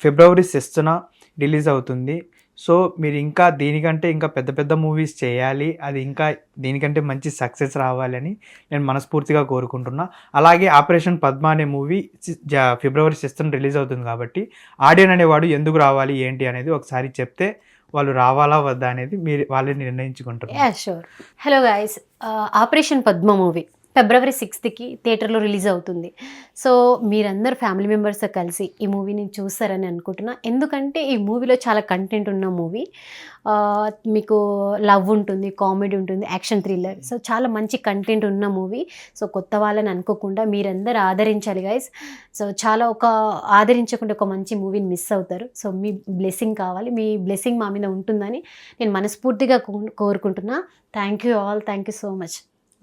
February 6th రిలీజ్ అవుతుంది. సో మీరు ఇంకా దీనికంటే ఇంకా పెద్ద పెద్ద మూవీస్ చేయాలి, అది ఇంకా దీనికంటే మంచి సక్సెస్ రావాలని నేను మనస్ఫూర్తిగా కోరుకుంటున్నా. అలాగే ఆపరేషన్ పద్మ అనే మూవీ February 6th రిలీజ్ అవుతుంది కాబట్టి ఆడియన్ అనేవాడు ఎందుకు రావాలి ఏంటి అనేది ఒకసారి చెప్తే వాళ్ళు రావాలా వద్దా అనేది వాళ్ళే నిర్ణయించుకుంటారు. Sure. Hello guys, operation Padma movie February 6th థియేటర్లో రిలీజ్ అవుతుంది. సో మీరందరూ ఫ్యామిలీ మెంబర్స్తో కలిసి ఈ మూవీని చూస్తారని అనుకుంటున్నా. ఎందుకంటే ఈ మూవీలో చాలా కంటెంట్ ఉన్న మూవీ. మీకు లవ్ ఉంటుంది, కామెడీ ఉంటుంది, యాక్షన్ థ్రిల్లర్. సో చాలా మంచి కంటెంట్ ఉన్న మూవీ. సో కొత్త వాళ్ళని అనుకోకుండా మీరందరూ ఆదరించాలి గైస్. సో చాలా ఆదరించకుండా ఒక మంచి మూవీని మిస్ అవుతారు. సో మీ బ్లెస్సింగ్ కావాలి, మీ బ్లెస్సింగ్ మా మీద ఉంటుందని నేను మనస్ఫూర్తిగా కోరుకుంటున్నా. Thank you all, thank you so much.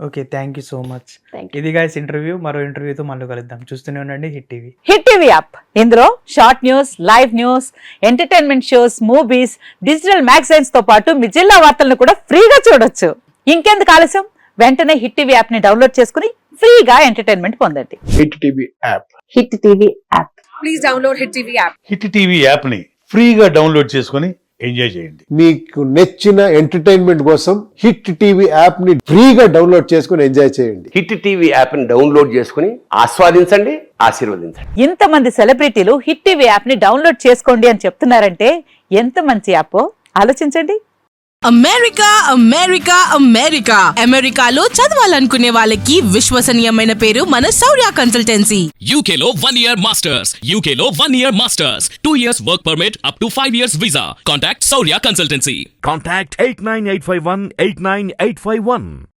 Okay, thank you so much. ఇది గైస్ ఇంటర్వ్యూ. మరో ఇంటర్వ్యూతో మళ్ళీ కలుద్దాం. చూస్తూనే ఉండండి hit TV. Hit TV app, ఇందులో short news, live news, entertainment shows, movies, digital magazines తో పాటు మీ జిల్లా వార్తలను కూడా ఫ్రీగా చూడొచ్చు. ఇంకెందుకు ఆలస్యం, వెంటనే హిట్ టీవీ యాప్ ని డౌన్లోడ్ చేసుకుని ఫ్రీగా ఎంటర్టైన్మెంట్ పొందండి. Hit TV app. Hit TV app. Please download hit TV app. Hit TV app ని ఫ్రీగా డౌన్లోడ్ చేసుకుని ఎంజాయ్ చేయండి. మీకు నచ్చిన ఎంటర్టైన్మెంట్ కోసం హిట్ టీవీ యాప్ ని ఫ్రీగా డౌన్లోడ్ చేసుకుని ఎంజాయ్ చేయండి. హిట్ టీవీ యాప్ ని డౌన్లోడ్ చేసుకుని ఆస్వాదించండి, ఆశీర్వదించండి. ఇంతమంది సెలబ్రిటీలు హిట్ టీవీ యాప్ ని డౌన్లోడ్ చేసుకోండి అని చెప్తున్నారంటే ఎంత మంచి యాప్ ఆలోచించండి. అమెరికా అమెరికా అమెరికా అమెరికాలో చదవాలనుకునే వాళ్ళకి విశ్వసనీయమైన పేరు మన శౌర్య కన్సల్టెన్సీ. UK లో 1 year masters. UK లో 1 year masters. 2 years work permit up to 5 years visa. Contact Saurya Consultancy. Contact 89851 89851.